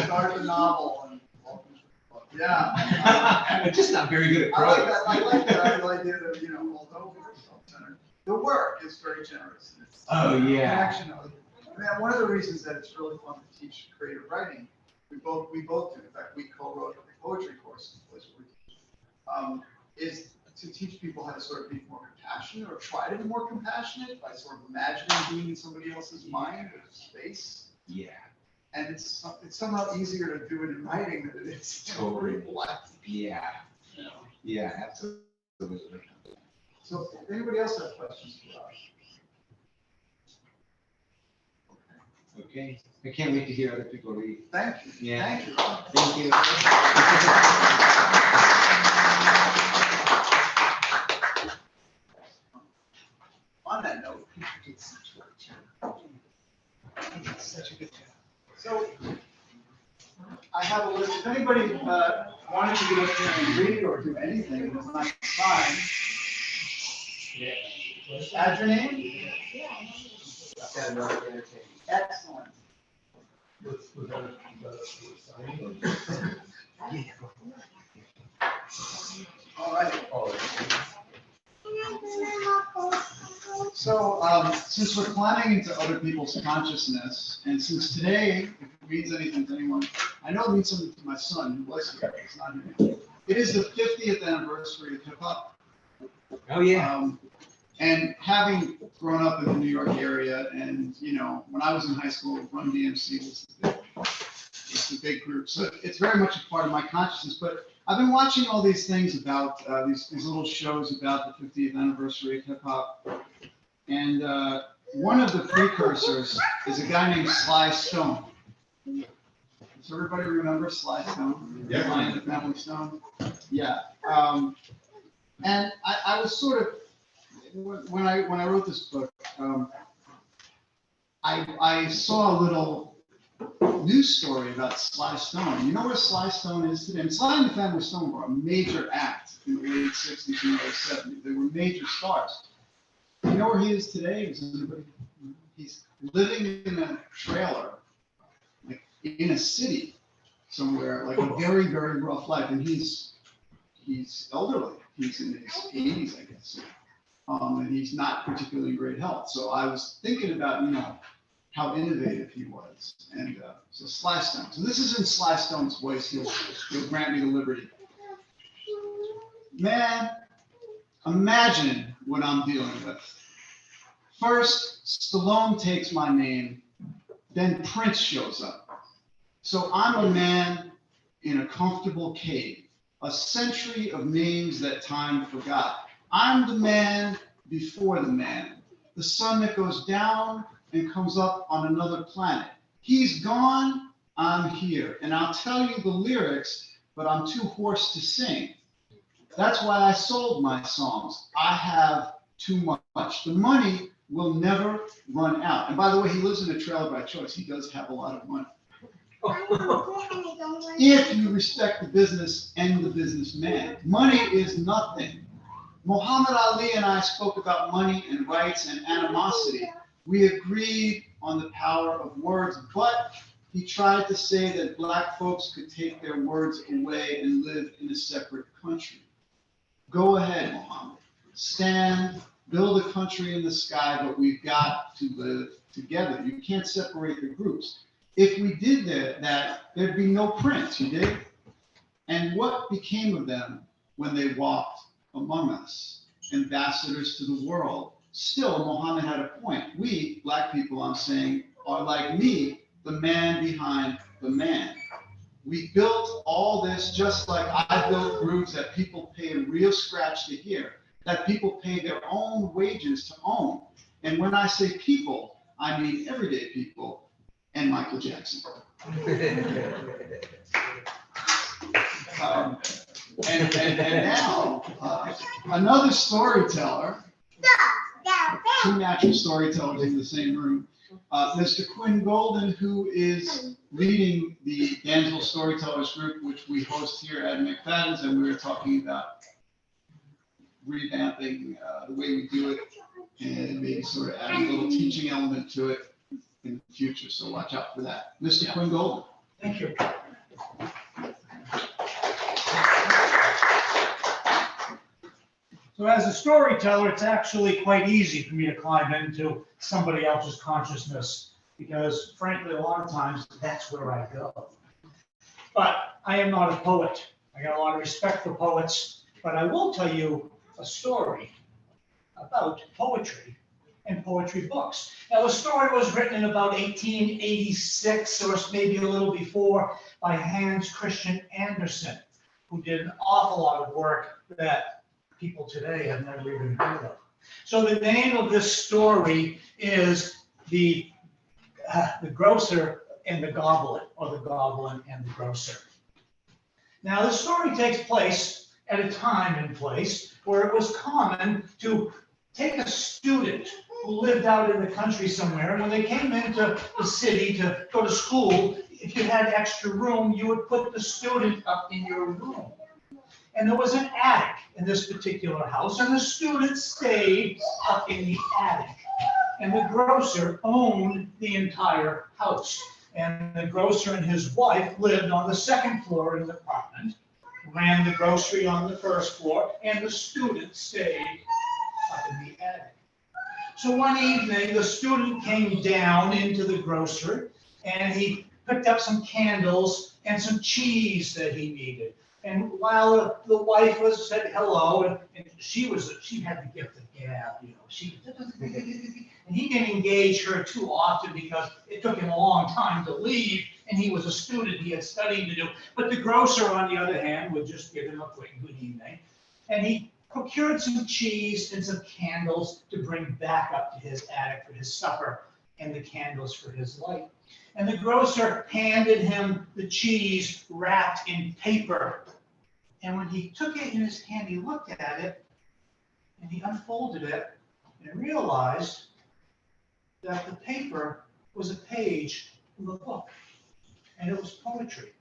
Start the novel and welcome to the book. Yeah. I'm just not very good at I like prose. that. I like that idea that, although we're self-centered, the work is very generous. It's Oh, yeah. connection. I mean, one of the reasons that it's really fun to teach creative writing, we both do. In fact, we co-wrote a poetry course in the place where we teach, is to teach people how to sort of be more compassionate, or try to be more compassionate by sort of imagining being in somebody else's mind or space. Yeah. And it's somehow easier to do it in writing than it is to Totally. reflect. Yeah. You know? Yeah, absolutely. So, anybody else have questions for us? Okay. I can't wait to hear other people read. Thank you. Yeah. Thank you. Thank you. On that note, so I have a list. If anybody wanted to get up here and read or do anything, it's not fine. Add your name. Excellent. All right. So, since we're climbing into other people's consciousness, and since today, if it means anything to anyone, I know it means something to my son, who was here, he's not here. It is the 50th anniversary of hip hop. Oh, yeah. And having grown up in the New York area, and when I was in high school, Run DMC was the big group. So it's very much a part of my consciousness. But I've been watching all these things about these little shows about the 50th anniversary of hip hop, and one of the precursors is a guy named Sly Stone. Does everybody remember Sly Stone? Yeah. Sly and the Family Stone? Yeah. And I was sort of, when I wrote this book, I saw a little news story about Sly Stone. You know where Sly Stone is today? And Sly and the Family Stone were a major act in the late 60s and early 70s. They were major stars. You know where he is today? He's living in a trailer, like in a city somewhere, like a very, very rough life. And he's elderly. He's in his 80s, I guess. And he's not particularly in great health. So I was thinking about, how innovative he was. And so Sly Stone. So this is in Sly Stone's voice. He'll grant me the liberty. Man, imagine what I'm dealing with. First, Stallone takes my name, then Prince shows up. So I'm a man in a comfortable cave, a century of names that time forgot. I'm the man before the man, the sun that goes down and comes up on another planet. He's gone, I'm here. And I'll tell you the lyrics, but I'm too hoarse to sing. That's why I sold my songs. I have too much. The money will never run out. And by the way, he lives in a trailer by choice. He does have a lot of money. If you respect the business and the businessman, money is nothing. Muhammad Ali and I spoke about money and rights and animosity. We agreed on the power of words, but he tried to say that black folks could take their words away and live in a separate country. Go ahead, Muhammad. Stand, build a country in the sky, but we've got to live together. You can't separate the groups. If we did that, there'd be no Prince, you dig? And what became of them when they walked among us? Ambassadors to the world. Still, Muhammad had a point. We, black people, I'm saying, are like me, the man behind the man. We built all this just like I built grooves that people pay a real scratch to hear, that people pay their own wages to own. And when I say people, I mean everyday people and Michael Jackson. And now, another storyteller, two natural storytellers in the same room, Mr. Quinn Golden, who is leading the Danville Storytellers group, which we host here at McFadden's, and we were talking about revamping the way we do it and maybe sort of adding a little teaching element to it in the future. So watch out for that. Mr. Quinn Golden. Thank you. So as a storyteller, it's actually quite easy for me to climb into somebody else's consciousness because frankly, a lot of times that's where I go. But I am not a poet. I got a lot of respect for poets, but I will tell you a story about poetry and poetry books. Now, the story was written in about 1886 or maybe a little before by Hans Christian Andersen, who did an awful lot of work that people today have never even heard of. So the name of this story is the Grocer and the Goblin, or the Goblin and the Grocer. Now, the story takes place at a time and place where it was common to take a student who lived out in the country somewhere, and when they came into the city to go to school, if you had extra room, you would put the student up in your room. And there was an attic in this particular house, and the student stayed up in the attic. And the grocer owned the entire house. And the grocer and his wife lived on the second floor in the apartment, ran the grocery on the first floor, and the student stayed up in the attic. So one evening, the student came down into the grocery, and he picked up some candles and some cheese that he needed. And while the wife said hello, and she had the gift of gab, and he didn't engage her too often because it took him a long time to leave, and he was a student, he had studying to do. But the grocer, on the other hand, would just give him a quick good evening. And he procured some cheese and some candles to bring back up to his attic for his supper and the candles for his light. And the grocer handed him the cheese wrapped in paper. And when he took it in his hand, he looked at it and he unfolded it and realized that the paper was a page from a book, and it was poetry.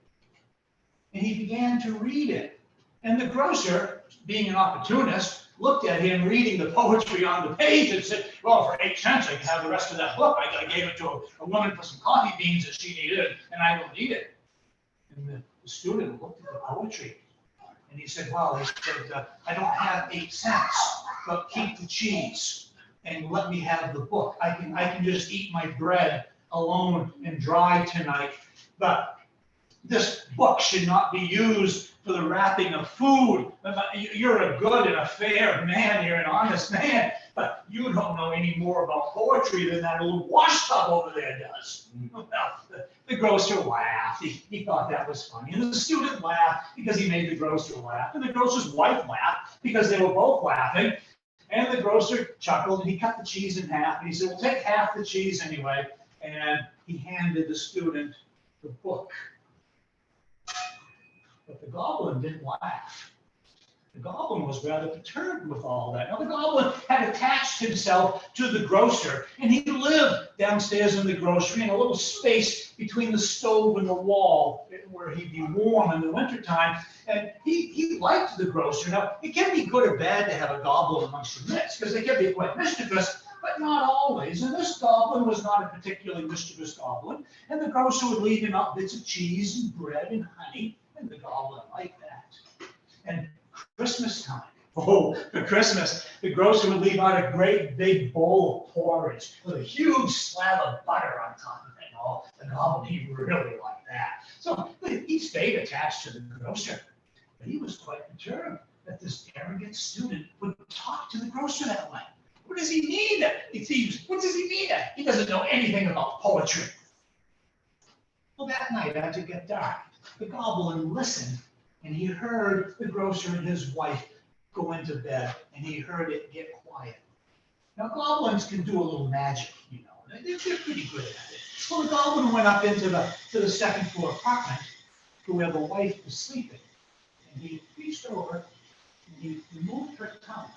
And he began to read it. And the grocer, being an opportunist, looked at him reading the poetry on the page and said, well, for 8 cents, I can have the rest of that book. I gave it to a woman for some coffee beans that she needed, and I don't need it. And the student looked at the poetry, and he said, well, he said, I don't have 8 cents, but keep the cheese and let me have the book. I can just eat my bread alone and dry tonight, but this book should not be used for the wrapping of food. You're a good and a fair man, you're an honest man, but you don't know any more about poetry than that old wash tub over there does. Well, the grocer laughed. He thought that was funny. And the student laughed because he made the grocer laugh. And the grocer's wife laughed because they were both laughing. And the grocer chuckled and he cut the cheese in half. And he said, well, take half the cheese anyway. And he handed the student the book. But the goblin didn't laugh. The goblin was rather perturbed with all that. Now, the goblin had attached himself to the grocer, and he lived downstairs in the grocery in a little space between the stove and the wall where he'd be warm in the wintertime. And he liked the grocer. Now, it can be good or bad to have a goblin amongst your midst, because they can be quite mischievous, but not always. And this goblin was not a particularly mischievous goblin, and the grocer would leave him out bits of cheese and bread and honey, and the goblin liked that. And Christmas time, for Christmas, the grocer would leave out a great big bowl of porridge with a huge slab of butter on top of it. Oh, the goblin, he really liked that. So he stayed attached to the grocer, but he was quite perturbed that this arrogant student would talk to the grocer that way. What does he need? What does he need? He doesn't know anything about poetry. Well, that night, as it got dark, the goblin listened, and he heard the grocer and his wife go into bed, and he heard it get quiet. Now, goblins can do a little magic, you know. They're pretty good at it. Well, the goblin went up into the second floor apartment to where the wife was sleeping, and he reached over, and he removed her tongue.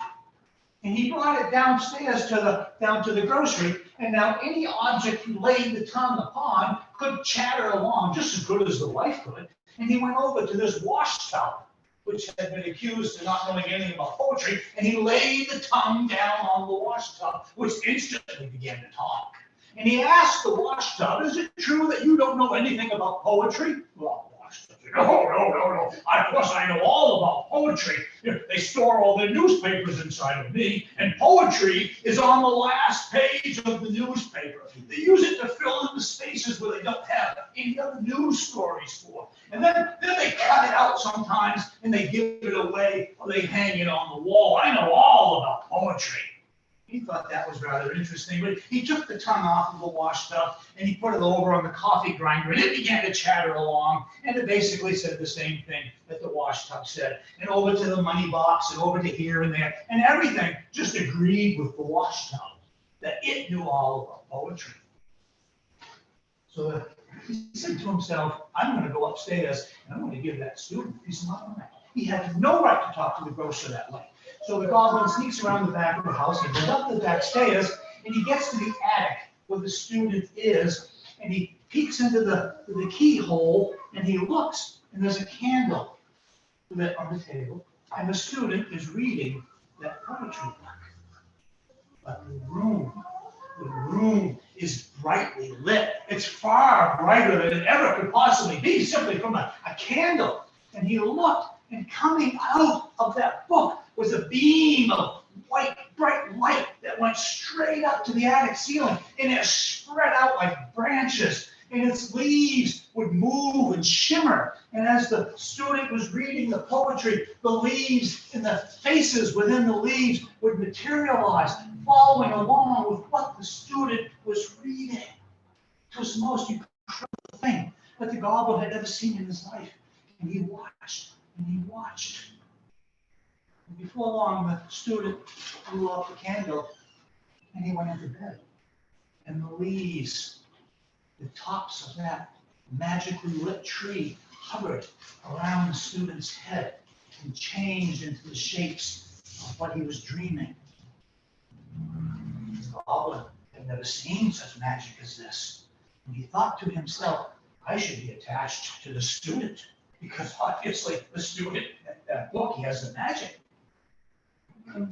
And he brought it downstairs down to the grocery, and now any object he laid the tongue upon could chatter along just as good as the wife could. And he went over to this wash tub, which had been accused of not knowing anything about poetry, and he laid the tongue down on the wash tub, which instantly began to talk. And he asked the wash tub, is it true that you don't know anything about poetry? Well, the wash tub said, no. Of course I know all about poetry. They store all their newspapers inside of me, and poetry is on the last page of the newspaper. They use it to fill in the spaces where they don't have any other news stories for. And then they cut it out sometimes, and they give it away, or they hang it on the wall. I know all about poetry. He thought that was rather interesting, but he took the tongue off of the wash tub and he put it over on the coffee grinder, and it began to chatter along, and it basically said the same thing that the wash tub said, and over to the money box and over to here and there, and everything just agreed with the wash tub that it knew all about poetry. So he said to himself, I'm going to go upstairs and I'm going to give that student a piece of my mind. He had no right to talk to the grocer that way. So the goblin sneaks around the back of the house, he goes up the back stairs, and he gets to the attic where the student is, and he peeks into the keyhole, and he looks, and there's a candle lit on the table, and the student is reading that poetry book. But the room is brightly lit. It's far brighter than it ever could possibly be, simply from a candle. And he looked, and coming out of that book was a beam of white, bright light that went straight up to the attic ceiling, and it spread out like branches, and its leaves would move and shimmer. And as the student was reading the poetry, the leaves and the faces within the leaves would materialize, following along with what the student was reading. It was the most incredible thing that the goblin had ever seen in his life. And he watched, and he watched. And before long, the student blew out the candle and he went into bed. And the leaves, the tops of that magically lit tree hovered around the student's head and changed into the shapes of what he was dreaming. The goblin had never seen such magic as this. And he thought to himself, I should be attached to the student, because obviously the student, that book, he has the magic.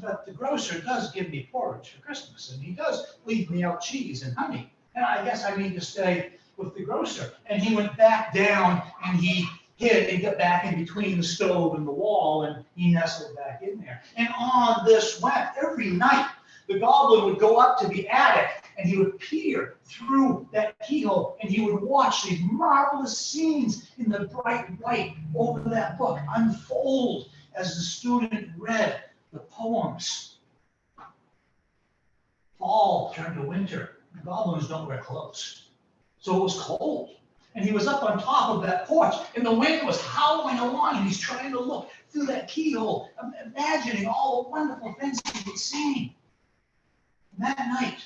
But the grocer does give me porridge for Christmas, and he does leave me out cheese and honey. And I guess I need to stay with the grocer. And he went back down and he hid and got back in between the stove and the wall, and he nestled back in there. And on this went. Every night, the goblin would go up to the attic and he would peer through that keyhole and he would watch these marvelous scenes in the bright light over that book unfold as the student read the poems. Fall turned to winter. The goblins don't wear clothes. So it was cold. And he was up on top of that porch, and the wind was howling along, and he's trying to look through that keyhole, imagining all the wonderful things he was seeing. And that night,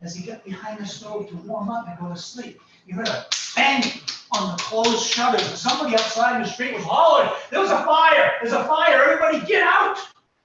as he got behind the stove to warm up and go to sleep, he heard a banging on the closed shutters, and somebody outside in the street was hollering, "There was a fire! There's a fire! Everybody get out!"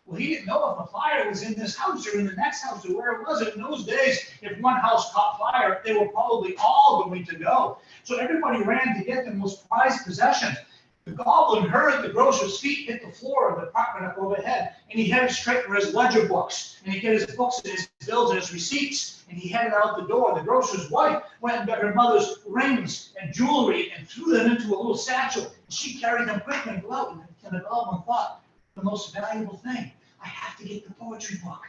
Well, he didn't know if the fire was in this house or in the next house or where it was. In those days, if one house caught fire, they were probably all going to go. So everybody ran to get their most prized possessions. The goblin heard the grocer's feet hit the floor of the apartment up overhead, and he headed straight for his ledger books, and he got his books and his bills and his receipts, and he headed out the door. The grocer's wife went and got her mother's rings and jewelry and threw them into a little satchel, and she carried them quickly and go out, and the goblin thought, the most valuable thing, I have to get the poetry book.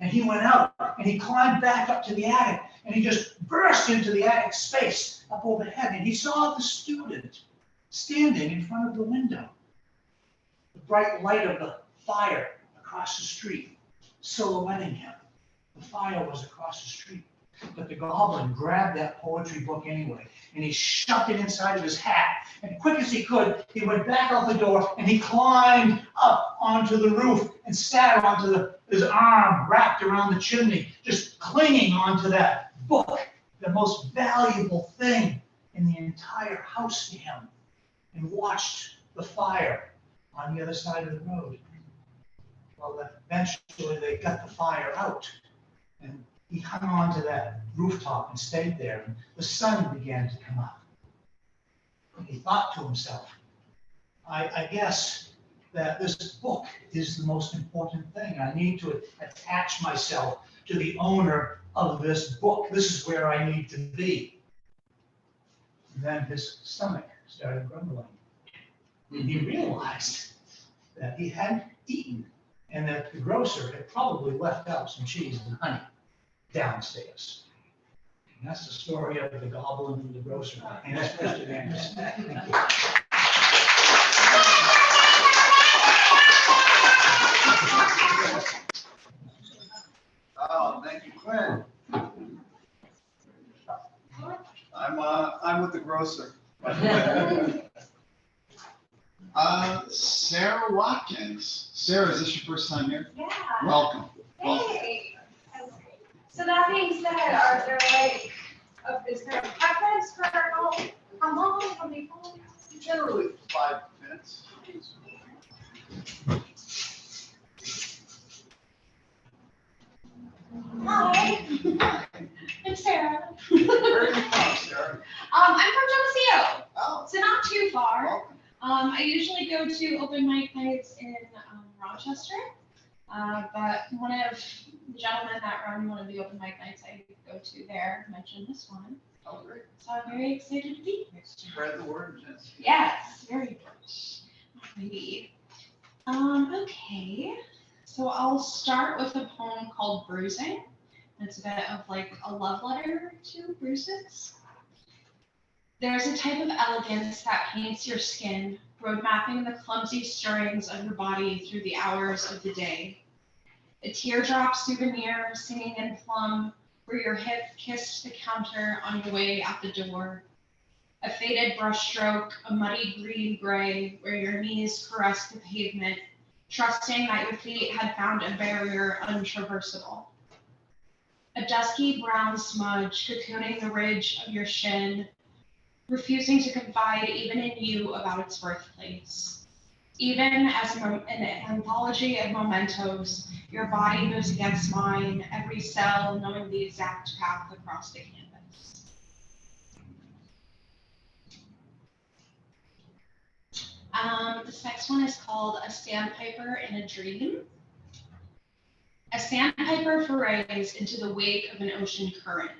And he went out and he climbed back up to the attic and he just burst into the attic space up overhead, and he saw the student standing in front of the window. The bright light of the fire across the street silhouetting him. The fire was across the street. But the goblin grabbed that poetry book anyway, and he shoved it inside of his hat. And quick as he could, he went back out the door, and he climbed up onto the roof and sat onto his arm wrapped around the chimney, just clinging onto that book, the most valuable thing in the entire house to him, and watched the fire on the other side of the road. Well, eventually they got the fire out, and he hung on to that rooftop and stayed there, and the sun began to come up. And he thought to himself, I guess that this book is the most important thing. I need to attach myself to the owner of this book. This is where I need to be. And then his stomach started grumbling. And he realized that he hadn't eaten, and that the grocer had probably left out some cheese and honey downstairs. And that's the story of the goblin and the grocer. And that's Mr. Anderson. Thank you. Oh, thank you, Quinn. I'm with the grocer. Sarah Watkins. Sarah, is this your first time here? Yeah. Welcome. Hey. So that being said, are there is there a preference for how long, how many poems? Generally 5 minutes. Hi. I'm Sarah. Where are you from, Sarah? I'm from Geneseo, Oh, so not too far. welcome. I usually go to open mic nights in Rochester, but one of the gentlemen that run one of the open mic nights I go to there mentioned this one, Oh, great. so I'm very excited to be here. Spread the word, Jess. Yes, very good. Alrighty. Okay, so I'll start with a poem called Bruising. It's a bit of like a love letter to bruises. There's a type of elegance that paints your skin, road mapping the clumsy stirrings of your body through the hours of the day. A teardrop souvenir singing in plum, where your hip kissed the counter on your way out the door. A faded brushstroke, a muddy green gray, where your knees caressed the pavement, trusting that your feet had found a barrier untraversable. A dusky brown smudge cocooning the ridge of your shin, refusing to confide even in you about its birthplace. Even as an anthology of mementos, your body moves against mine, every cell knowing the exact path across the canvas. This next one is called A Sandpiper in a Dream. A sandpiper forays into the wake of an ocean current.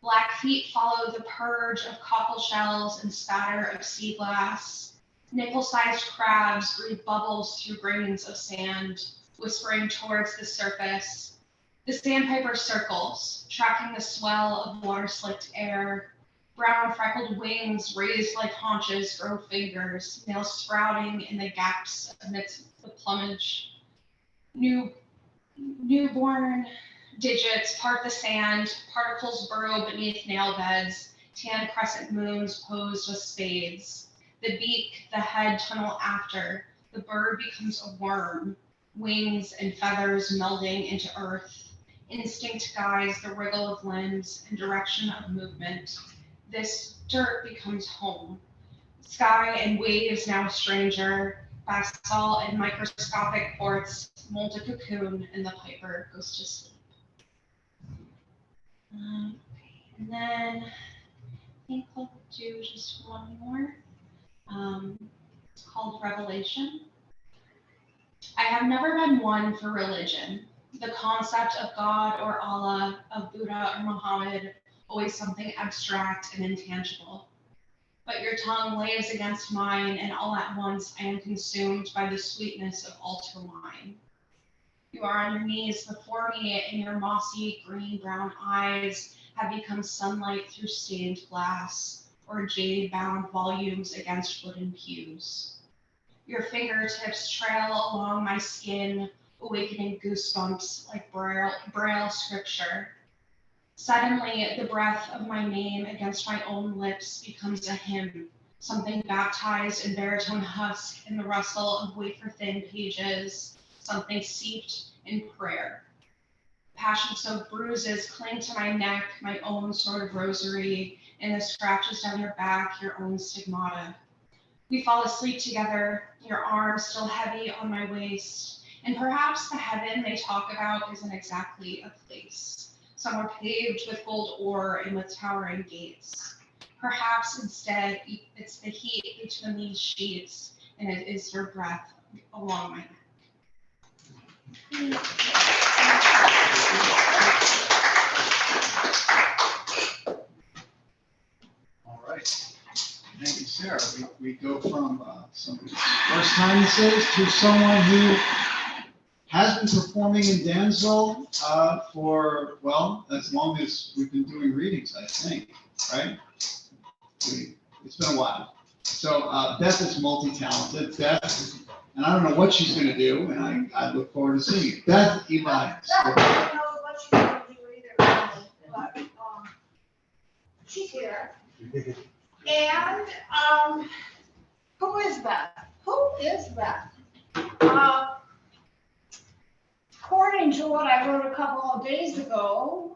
Black feet follow the purge of cockle shells and spatter of sea glass. Nickel-sized crabs breathe bubbles through grains of sand, whispering towards the surface. The sandpiper circles, tracking the swell of water-slicked air. Brown freckled wings raised like haunches grow fingers, nails sprouting in the gaps amidst the plumage. Newborn digits part the sand, particles burrow beneath nail beds, tan crescent moons posed with spades. The beak, the head tunnel after, the bird becomes a worm, wings and feathers melding into earth. Instinct guides the wriggle of limbs and direction of movement. This dirt becomes home. Sky and waves now a stranger, basalt and microscopic quartz mold a cocoon, and the piper goes to sleep. And then I think we'll do just one more. It's called Revelation. I have never been one for religion. The concept of God or Allah, of Buddha or Muhammad, always something abstract and intangible. But your tongue lays against mine, and all at once I am consumed by the sweetness of altar wine. You are on your knees before me, and your mossy green-brown eyes have become sunlight through stained glass, or jade-bound volumes against wooden pews. Your fingertips trail along my skin, awakening goosebumps like braille scripture. Suddenly, the breath of my name against my own lips becomes a hymn, something baptized in baritone husk in the rustle of wafer-thin pages, something steeped in prayer. Passion-soaked bruises cling to my neck, my own sort of rosary, and the scratches down your back, your own stigmata. We fall asleep together, your arms still heavy on my waist, and perhaps the heaven they talk about isn't exactly a place. Somewhere paved with gold ore and with towering gates. Perhaps instead it's the heat between these sheets, and it is your breath along my neck. All right. Thank you, Sarah. We go from somebody's first time this is to someone who has been performing in Dansville for, well, as long as we've been doing readings, I think, right? It's been a while. So Beth is multi-talented. Beth, and I don't know what she's going to do, and I look forward to seeing it. Beth Elias. I don't know what she's going to do either, but she's here. And who is Beth? Who is Beth? According to what I wrote a couple of days ago,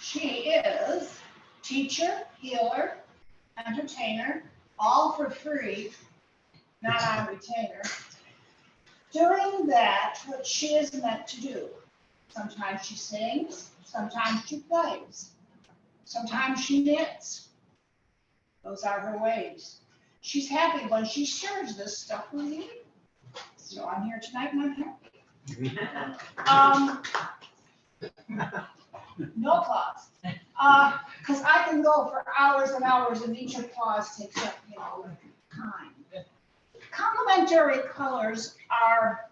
she is teacher, healer, entertainer, all for free, not on retainer, doing that what she is meant to do. Sometimes she sings, sometimes she plays, sometimes she knits. Those are her ways. She's happy when she shares this stuff with you. So I'm here tonight and I'm happy. No applause. Because I can go for hours and hours and each applause takes up, time. Complementary colors are,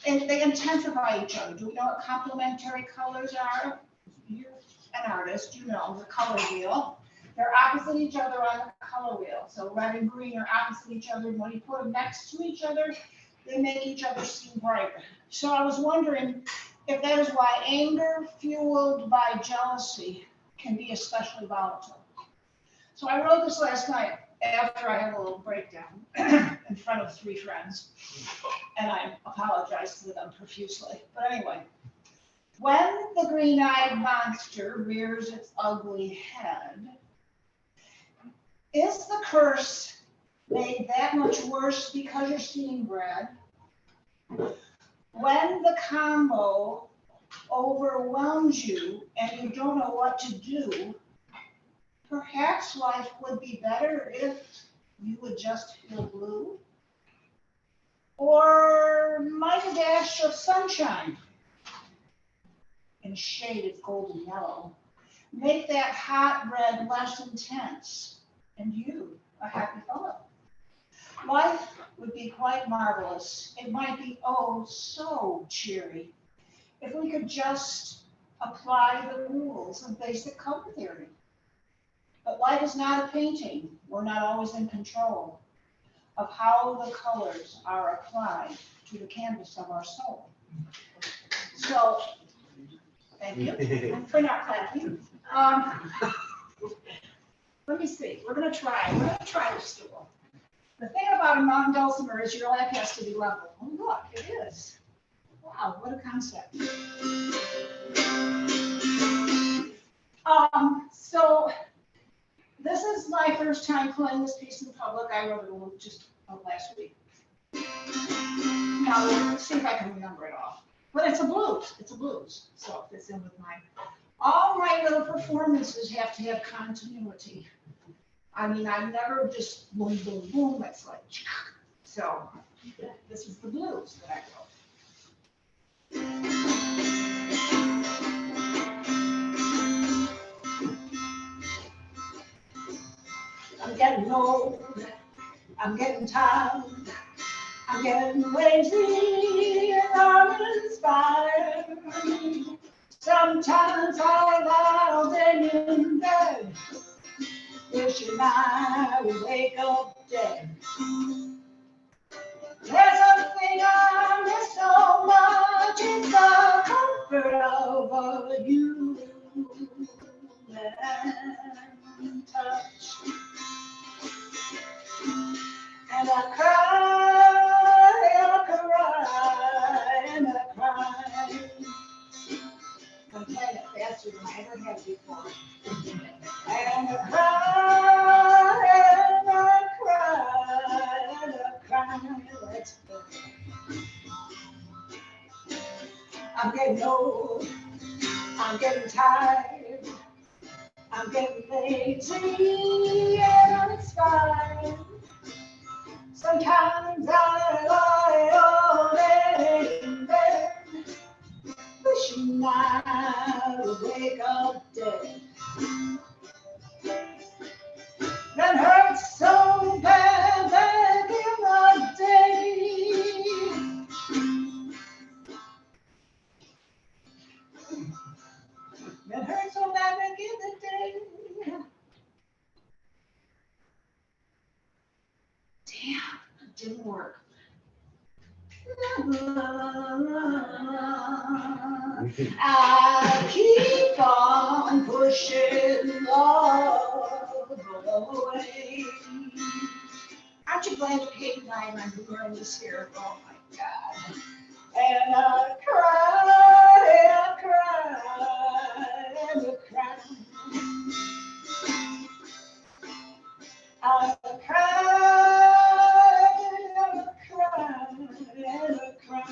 and they intensify each other. Do we know what complementary colors are? You're an artist, you know the color wheel. They're opposite each other on the color wheel. So red and green are opposite each other. When you put them next to each other, they make each other seem brighter. So I was wondering if that is why anger fueled by jealousy can be especially volatile. So I wrote this last night after I had a little breakdown and front of 3 friends. And I apologize to them profusely. But anyway, when the green-eyed monster rears its ugly head, is the curse made that much worse because you're seeing red? When the combo overwhelms you and you don't know what to do, perhaps life would be better if you would just feel blue? Or might a dash of sunshine in a shade of golden yellow make that hot red less intense and you a happy fellow? Life would be quite marvelous. It might be oh so cheery if we could just apply the rules of basic color theory. But life is not a painting. We're not always in control of how the colors are applied to the canvas of our soul. So, thank you for not clapping. Let me see. We're gonna try the stool. The thing about a mountain dulcimer is your lap has to be level. Oh, look, it is. Wow, what a concept. So this is my first time playing this piece in public. I wrote it just last week. Now, let's see if I can remember it all. But it's a blues. It's a blues. So it fits in with mine. All my little performances have to have continuity. I mean, I never just boom, boom, boom. It's like, so this is the blues that I wrote. I'm getting old, I'm getting tired, I'm getting lazy and uninspired. Sometimes I lie all day in bed, wishing I would wake up dead. There's a thing I miss so much, it's the comfort of a human touch. And I cry, and I cry, and I cry. I'm playing it faster than I ever have before. And I cry, and I cry, and I cry. Let's go. I'm getting old, I'm getting tired, I'm getting lazy and uninspired. Sometimes I lie all day in bed, wishing I would wake up dead. That hurts so bad back in the day. That hurts so bad back in the day. Damn, it didn't work. I keep on pushing love away. Aren't you glad you came tonight and I'm wearing this here? Oh my God. And I cry, and I cry, and I cry. I cry, and I cry, and I cry.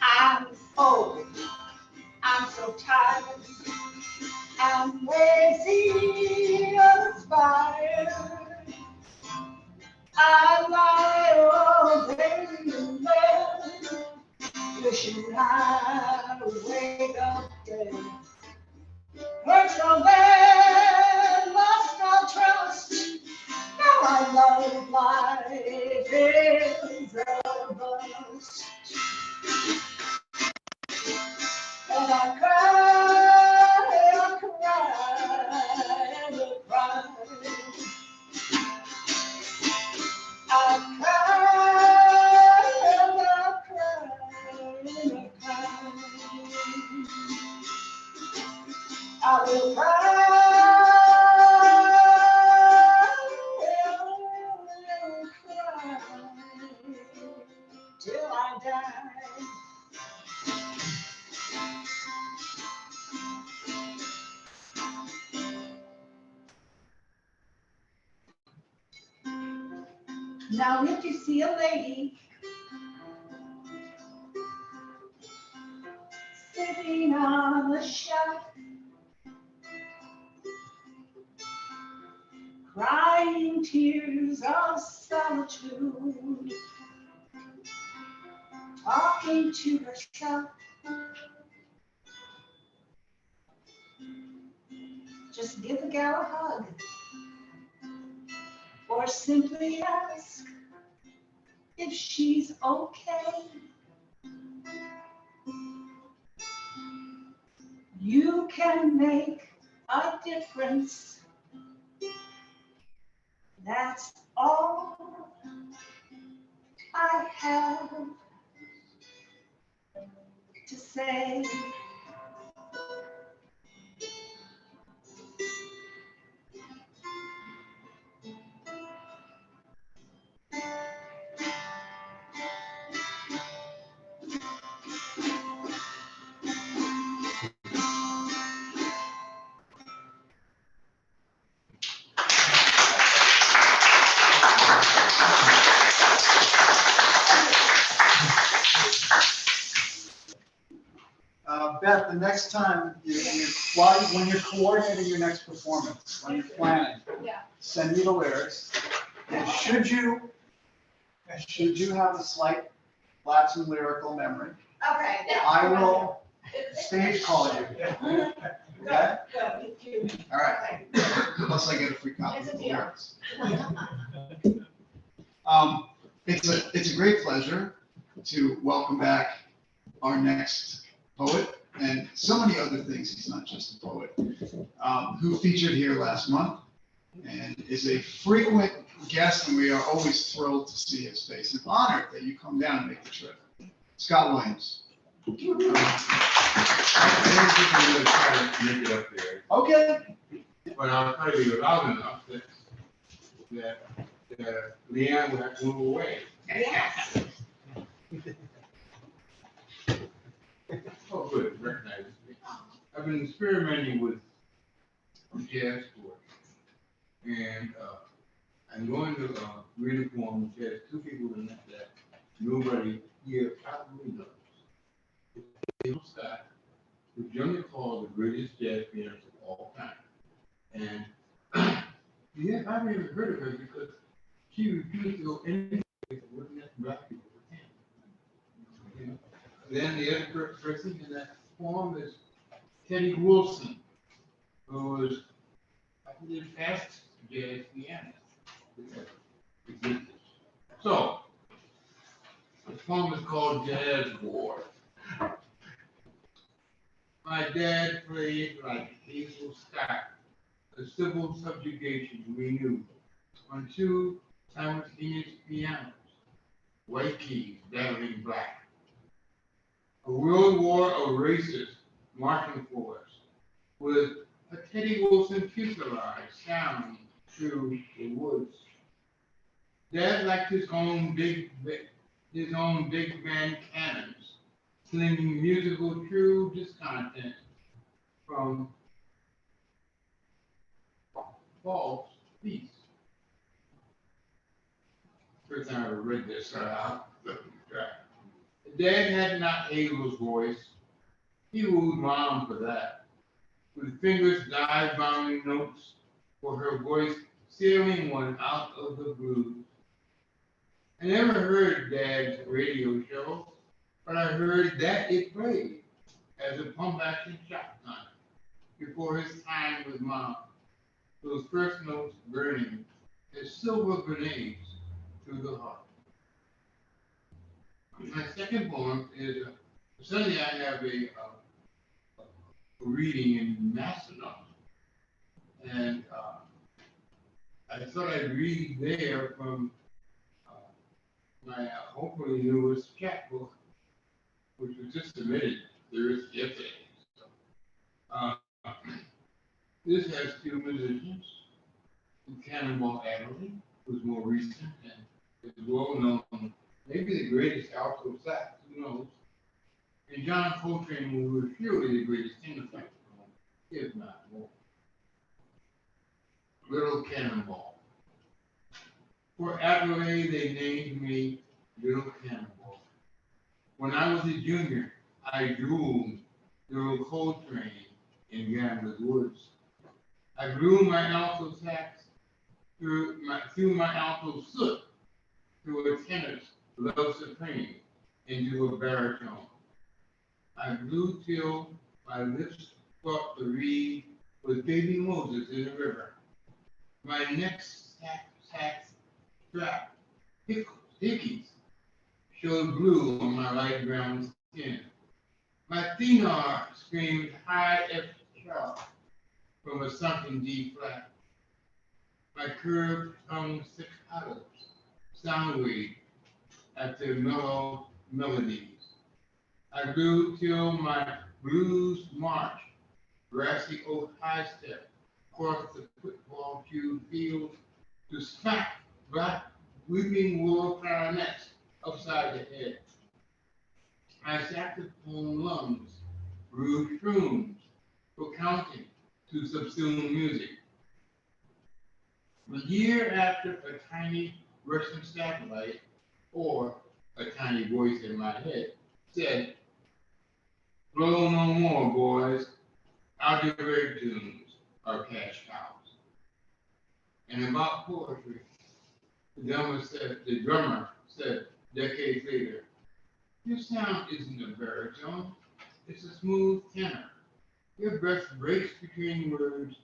I'm old, I'm so tired, I'm lazy, uninspired. I lie all day in bed, wishing I would wake up dead. Hurts no bed, lost no trust. Now I love life is a bust. And I cry, and I cry. I cry, and I cry, and I cry. I will cry till I die. Now if you see a lady sitting on a shelf, crying tears of solitude, talking to herself, just give the gal a hug, or simply ask if she's okay. You can make a difference. That's all I have to say. Beth, the next time when you're coordinating your next performance, when you're planning, Yeah. send me the lyrics. And should you have a slight lapse in lyrical memory, Okay. I will stage call you. Okay? Good. All right. Unless I get a free copy of the lyrics. It's a great pleasure to welcome back our next poet, and so many other things. He's not just a poet, who featured here last month and is a frequent guest, and we are always thrilled to see his face and honored that you come down and make the trip. Scott Williams. I didn't think we were gonna try to make it up there, Okay. but I'll try to be loud enough that Leanne will have to move away. Yes. Oh, good, recognize me. I've been experimenting with jazz chords, and I'm going to read a poem which has two people in it that nobody here probably knows. It's Scott, who's generally called the greatest jazz pianist of all time. And yeah, I haven't even heard of her because she refused to go anywhere that wouldn't let black people attend. You know? Then the other person in that poem is Teddy Wilson, who was, I believe, the fastest jazz pianist that ever existed. So, the poem is called Jazz War. My dad played like Hazel Scott, a civil subjugation we knew, on two simultaneous pianos, white keys battling black. A world war of races marching for us, with a Teddy Wilson fusillade sound through the woods. Dad liked his own big band cannons, slinging musical true discontent from false peace. First time I ever read this, Dad had not Hazel's voice. He wooed Mom for that, with fingers dive-bombing notes for her voice, sailing one out of the blues. I never heard Dad's radio show, but I heard that it played as a pump action shotgun before his time with Mom. Those first notes burning as silver grenades through the heart. My second poem is Sunday I have a reading in Macedon, and I thought I'd read there from my hopefully newest chapbook, which was just submitted yesterday. So, this has two musicians, Cannonball Adderley, who's more recent and is well known, maybe the greatest alto sax, who knows, and John Coltrane, who was surely the greatest tenor saxophone, if not more. Little Cannonball. For Adelaide, they named me Little Cannonball. When I was a junior, I drooled Little Coltrane in Gambler's Woods. I blew my alto sax through my alto soot through a tenor's love supreme into a baritone. I blew till my lips fought the reed with baby Moses in the river. My next sax strap, hickeys, showed blue on my light brown skin. My thenar screamed high F sharp from a sunken D flat. My curved tongue staccatos sound wave after mellow melodies. I blew till my blues march, grassy oak high step, across the football cue field to smack black weeping willow clarinets upside the head. My saxophone lungs grew shrooms for counting to subsume music. A year after a tiny Russian satellite, or a tiny voice in my head, said, "Blow no more, boys. Algebraic tunes are cash cows." And about poetry, the drummer said decades later, "Your sound isn't a baritone, it's a smooth tenor. Your breath breaks between words,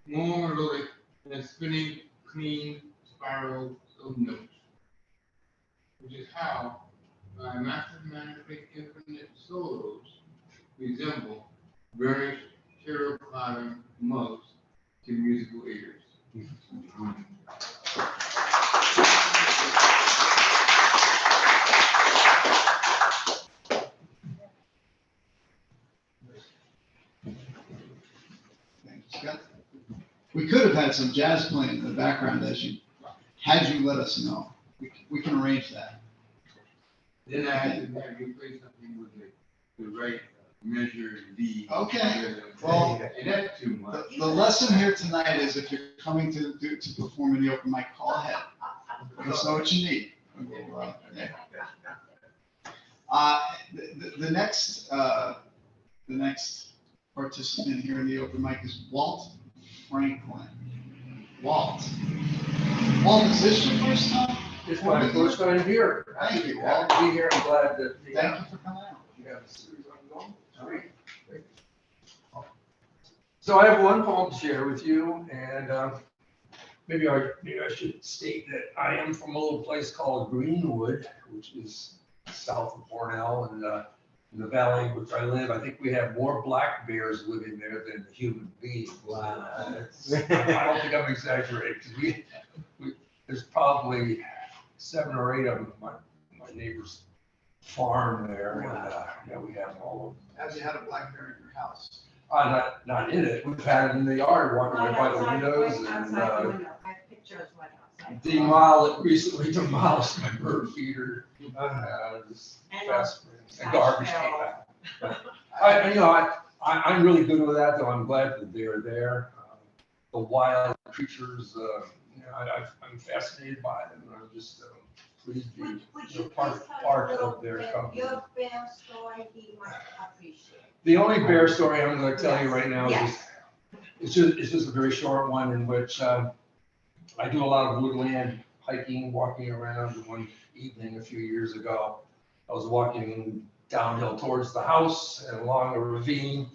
more melodic than spinning clean spirals of notes." Which is how my mathematically infinite solos resemble burnished terracotta mugs to musical ears. Thank you, Scott. We could have had some jazz playing in the background had you let us know. We can arrange that. Then I had to have you play something with the right measure D. Okay. Well, and that's too much. The lesson here tonight is if you're coming to perform in the open mic, call ahead. Let us know what you need. The next participant here in the open mic is Walt Franklin. Walt, is this your first time? It's my first time here. Thank you, Happy Walt. to be here. I'm glad that. Thank you for coming out. You have a series ongoing. Great. So I have one poem to share with you, and maybe I should state that I am from a little place called Greenwood, which is south of Cornell, and in the valley in which I live. I think we have more black bears living there than human beings. Wow. I don't think I'm exaggerating, because there's probably 7 or 8 of them. My neighbor's farm there, and yeah, we have them all over. Have you had a black bear in your house? Not in it. We've had it in the yard, walking right by the windows, and Outside the window, I have pictures right outside. recently demolished my bird feeder. And garbage came out. I'm really good with that, though. I'm glad that they're there. The wild creatures, I'm fascinated by them. And I'm just pleased to be part of their company. Your bear story he might appreciate. The only bear story I'm going to tell you right now Yes. is it's just a very short one in which I do a lot of woodland hiking, walking around. One evening a few years ago, I was walking downhill towards the house and along a ravine.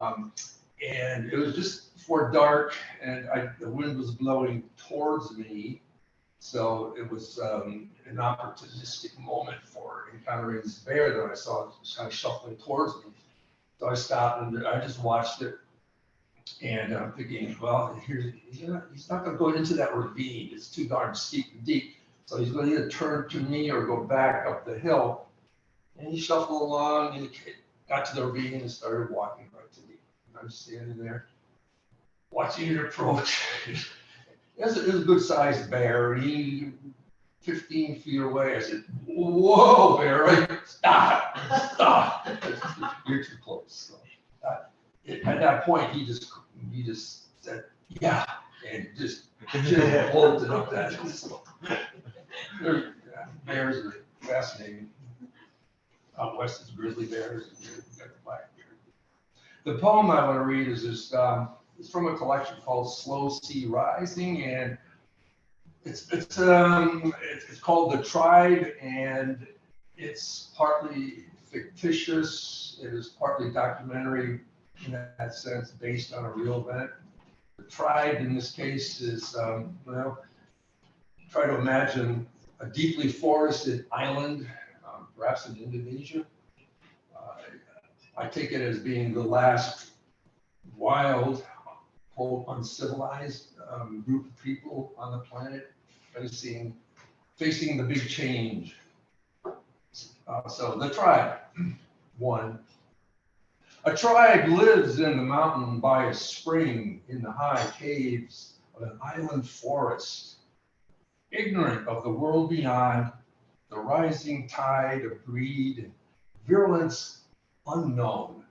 And it was just before dark, and the wind was blowing towards me. So it was an opportunistic moment for encountering this bear that I saw kind of shuffling towards me. So I stopped and I just watched it. And I'm thinking, well, he's not going to go into that ravine. It's too darn steep and deep. So he's going to either turn to me or go back up the hill. And he shuffled along and got to the ravine and started walking right to me. And I'm standing there watching it approach. It was a good sized bear. He 15 feet away. I said, whoa, bear, stop. You're too close. So, at that point, he just said, yeah, and just bolted up that. So, bears are fascinating. Out west is grizzly bears, and you've got the black bear. The poem I want to read is just, it's from a collection called Slow Sea Rising, and it's called The Tribe, and it's partly fictitious. It is partly documentary in that sense, based on a real event. The tribe in this case is, try to imagine a deeply forested island, perhaps in Indonesia. I take it as being the last wild, quote, uncivilized group of people on the planet facing the big change. So the tribe, one. A tribe lives in the mountain by a spring in the high caves of an island forest, ignorant of the world beyond, the rising tide of greed and virulence unknown.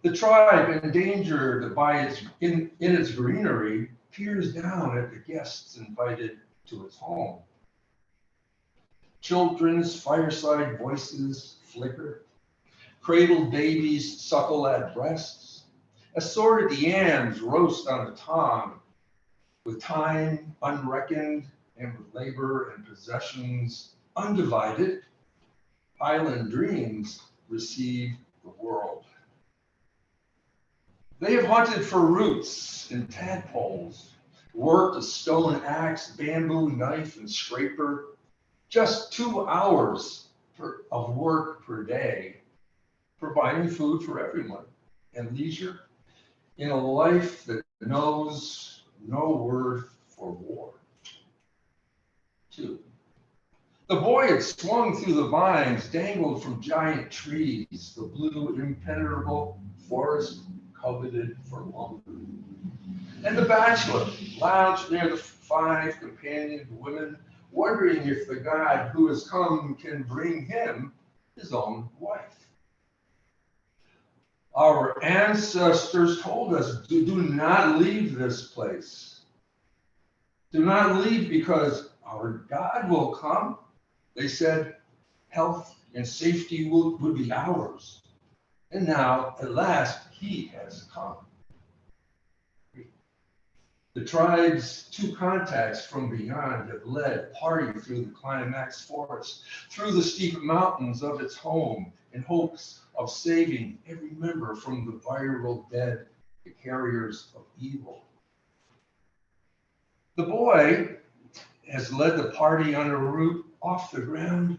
The tribe, endangered by in its greenery, peers down at the guests invited to its home. Children's fireside voices flicker. Cradled babies suckle at breasts. Assorted yams roast on a tongue. With time unreckoned and with labor and possessions undivided, island dreams receive the world. They have hunted for roots and tadpoles, worked a stone axe, bamboo knife, and scraper, just 2 hours of work per day, providing food for everyone and leisure in a life that knows no word for war. 2. The boy had swung through the vines, dangled from giant trees, the blue, impenetrable forest coveted for lumber. And the bachelor lounged near the 5 companioned women, wondering if the God who has come can bring him his own wife. Our ancestors told us, do not leave this place. Do not leave because our God will come. They said health and safety would be ours. And now, at last, he has come. The tribe's 2 contacts from beyond have led party through the climax forest, through the steep mountains of its home, in hopes of saving every member from the viral dead, the carriers of evil. The boy has led the party on a route off the ground,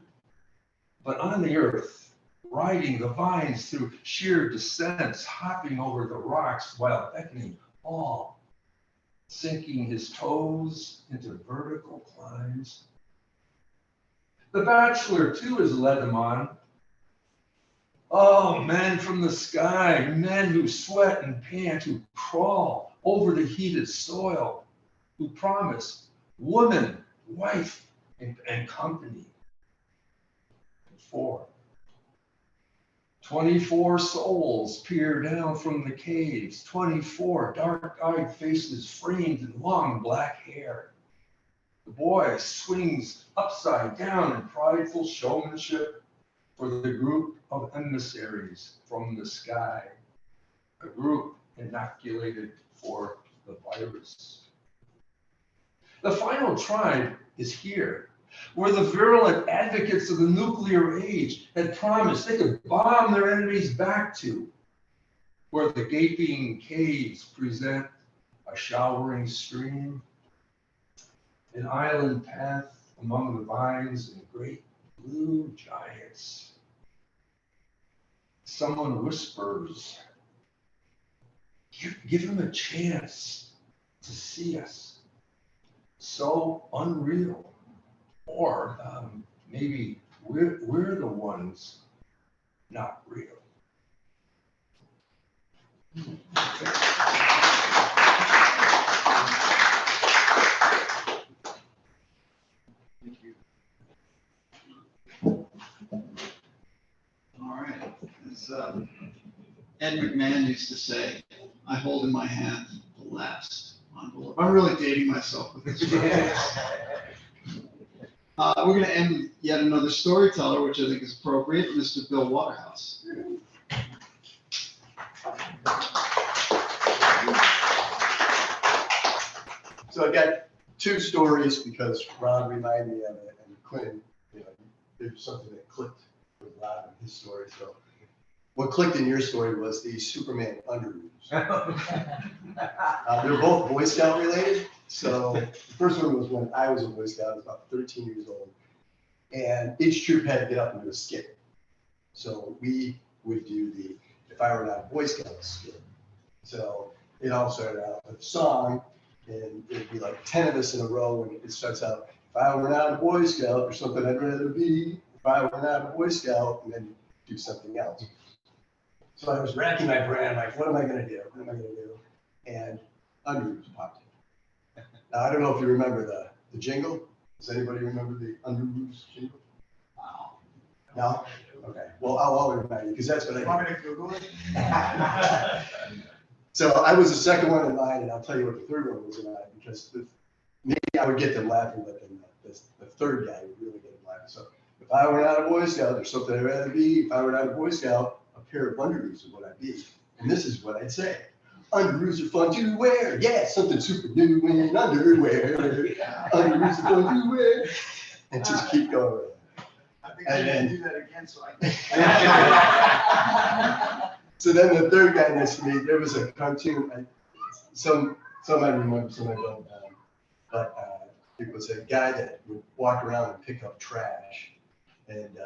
but on the earth, riding the vines through sheer descents, hopping over the rocks while beckoning all, sinking his toes into vertical climbs. The bachelor, too, has led them on. Oh, men from the sky, men who sweat and pant, who crawl over the heated soil, who promise woman, wife, and company. 4. 24 souls peer down from the caves, 24 dark-eyed faces framed in long black hair. The boy swings upside down in prideful showmanship for the group of emissaries from the sky, a group inoculated for the virus. The final tribe is here, where the virulent advocates of the nuclear age had promised they could bomb their enemies back to, where the gaping caves present a showering stream, an island path among the vines and great blue giants. Someone whispers, give him a chance to see us. So unreal. Or maybe we're the ones not real. Thank you. All right. As Ed McMahon used to say, I hold in my hand the last envelope. I'm really dating myself with this. We're going to end with yet another storyteller, which I think is appropriate, Mr. Bill Waterhouse. So I got two stories because Ron reminded me of it, and Quinn, there's something that clicked with Ron in his story. So what clicked in your story was the Superman underoos. They're both Boy Scout related. So the first one was when I was a Boy Scout, I was about 13 years old. And each troop had to get up and do a skit. So we would do the If I Were Not a Boy Scout skit. So it all started out with a song, and it'd be like 10 of us in a row, and it starts out, if I were not a Boy Scout or something I'd rather be, if I were not a Boy Scout, and then do something else. So I was racking my brain, like, what am I gonna do? What am I gonna do? And underoos popped in. Now, I don't know if you remember the jingle. Does anybody remember the underoos jingle? Wow. No? Okay, well, I'll remind you, because that's what I. Want me to Google it? So I was the second one in line, and I'll tell you what the third one was in line, because maybe I would get them laughing, but then the third guy would really get them laughing. So if I were not a Boy Scout, there's something I'd rather be. If I were not a Boy Scout, a pair of underoos is what I'd be. And this is what I'd say. Underoos are fun to wear. Yeah, something super new in underwear. Underoos are fun to wear. And just keep going. I think I need to do that again, so I can. So then the third guy next to me, there was a cartoon. Some I remember, some I don't. But it was a guy that would walk around and pick up trash. And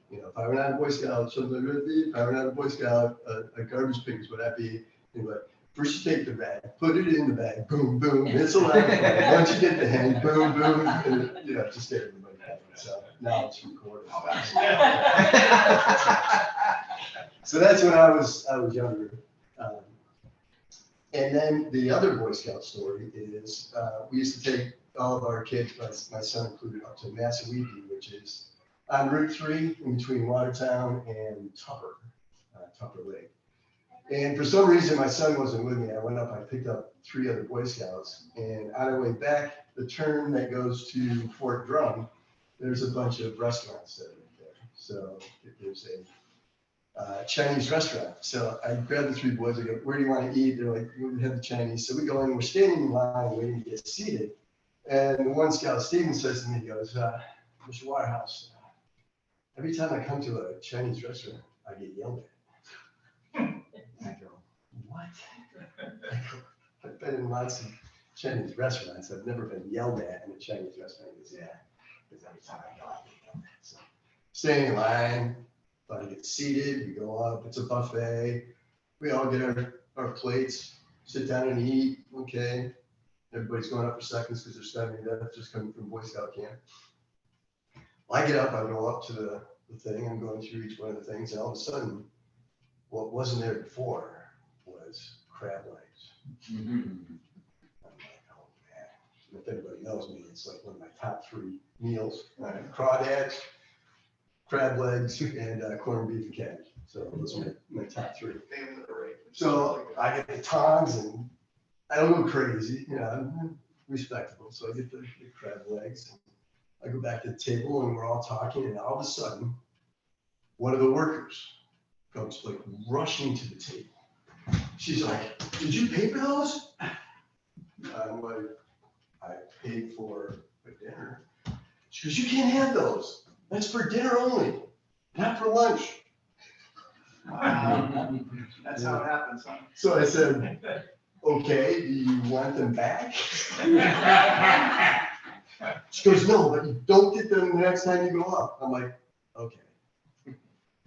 if I were not a Boy Scout, something I would be. If I were not a Boy Scout, a garbage picker is what I'd be. Anyway, first you take the bag, put it in the bag, boom, boom, it's allowed. Once you get the hang, boom, boom, and, just get everybody happy. So now it's recorded. So that's when I was younger. And then the other Boy Scout story is we used to take all of our kids, my son included, up to Massawepie, which is on Route 3 in between Watertown and Tupper Lake. And for some reason, my son wasn't with me. I went up, I picked up 3 other Boy Scouts, and on our way back, the turn that goes to Fort Drum, there's a bunch of restaurants that are there. So there's a Chinese restaurant. So I grabbed the 3 boys, I go, where do you want to eat? They're like, we have the Chinese. So we go in, we're standing in line waiting to get seated. And the one scout, Steven, says to me, he goes, Mr. Waterhouse, every time I come to a Chinese restaurant, I get yelled at. I go, what? I've been in lots of Chinese restaurants. I've never been yelled at in a Chinese restaurant. He goes, yeah, because every time I go, I get yelled at. So staying in line, but I get seated, we go up, it's a buffet. We all get our plates, sit down and eat, okay. Everybody's going up for seconds because they're studying that, just coming from Boy Scout camp. Well, I get up, I go up to the thing, I'm going through each one of the things, and all of a sudden, what wasn't there before was crab legs. Mm-hmm. I'm like, oh man. If anybody knows me, it's like one of my top 3 meals. Crawdads, crab legs, and corned beef and cabbage. So those are my top 3. So I get the tongs, and I don't go crazy, I'm respectable. So I get the crab legs. I go back to the table, and we're all talking, and all of a sudden, one of the workers comes like rushing to the table. She's like, did you pay for those? I'm like, I paid for a dinner. She goes, you can't have those. That's for dinner only, not for lunch. Wow. That's how it happens, huh? So I said, okay, do you want them back? She goes, no, but you don't get them the next time you go up. I'm like, okay.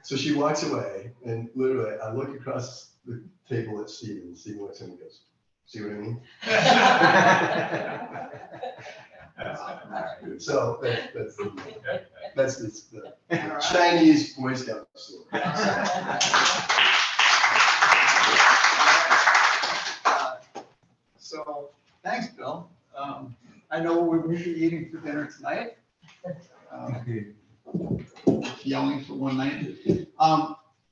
So she walks away, and literally, I look across the table at Steven, and Steven looks at me and goes, see what I mean? So that's the Chinese Boy Scout story. So, thanks, Bill. I know we'll be eating for dinner tonight. Yelling for one night.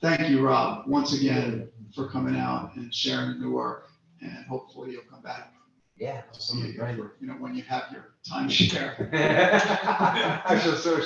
Thank you, Rob, once again for coming out and sharing the work, and hopefully you'll come back. Yeah. Some of you, when you have your time share. I feel so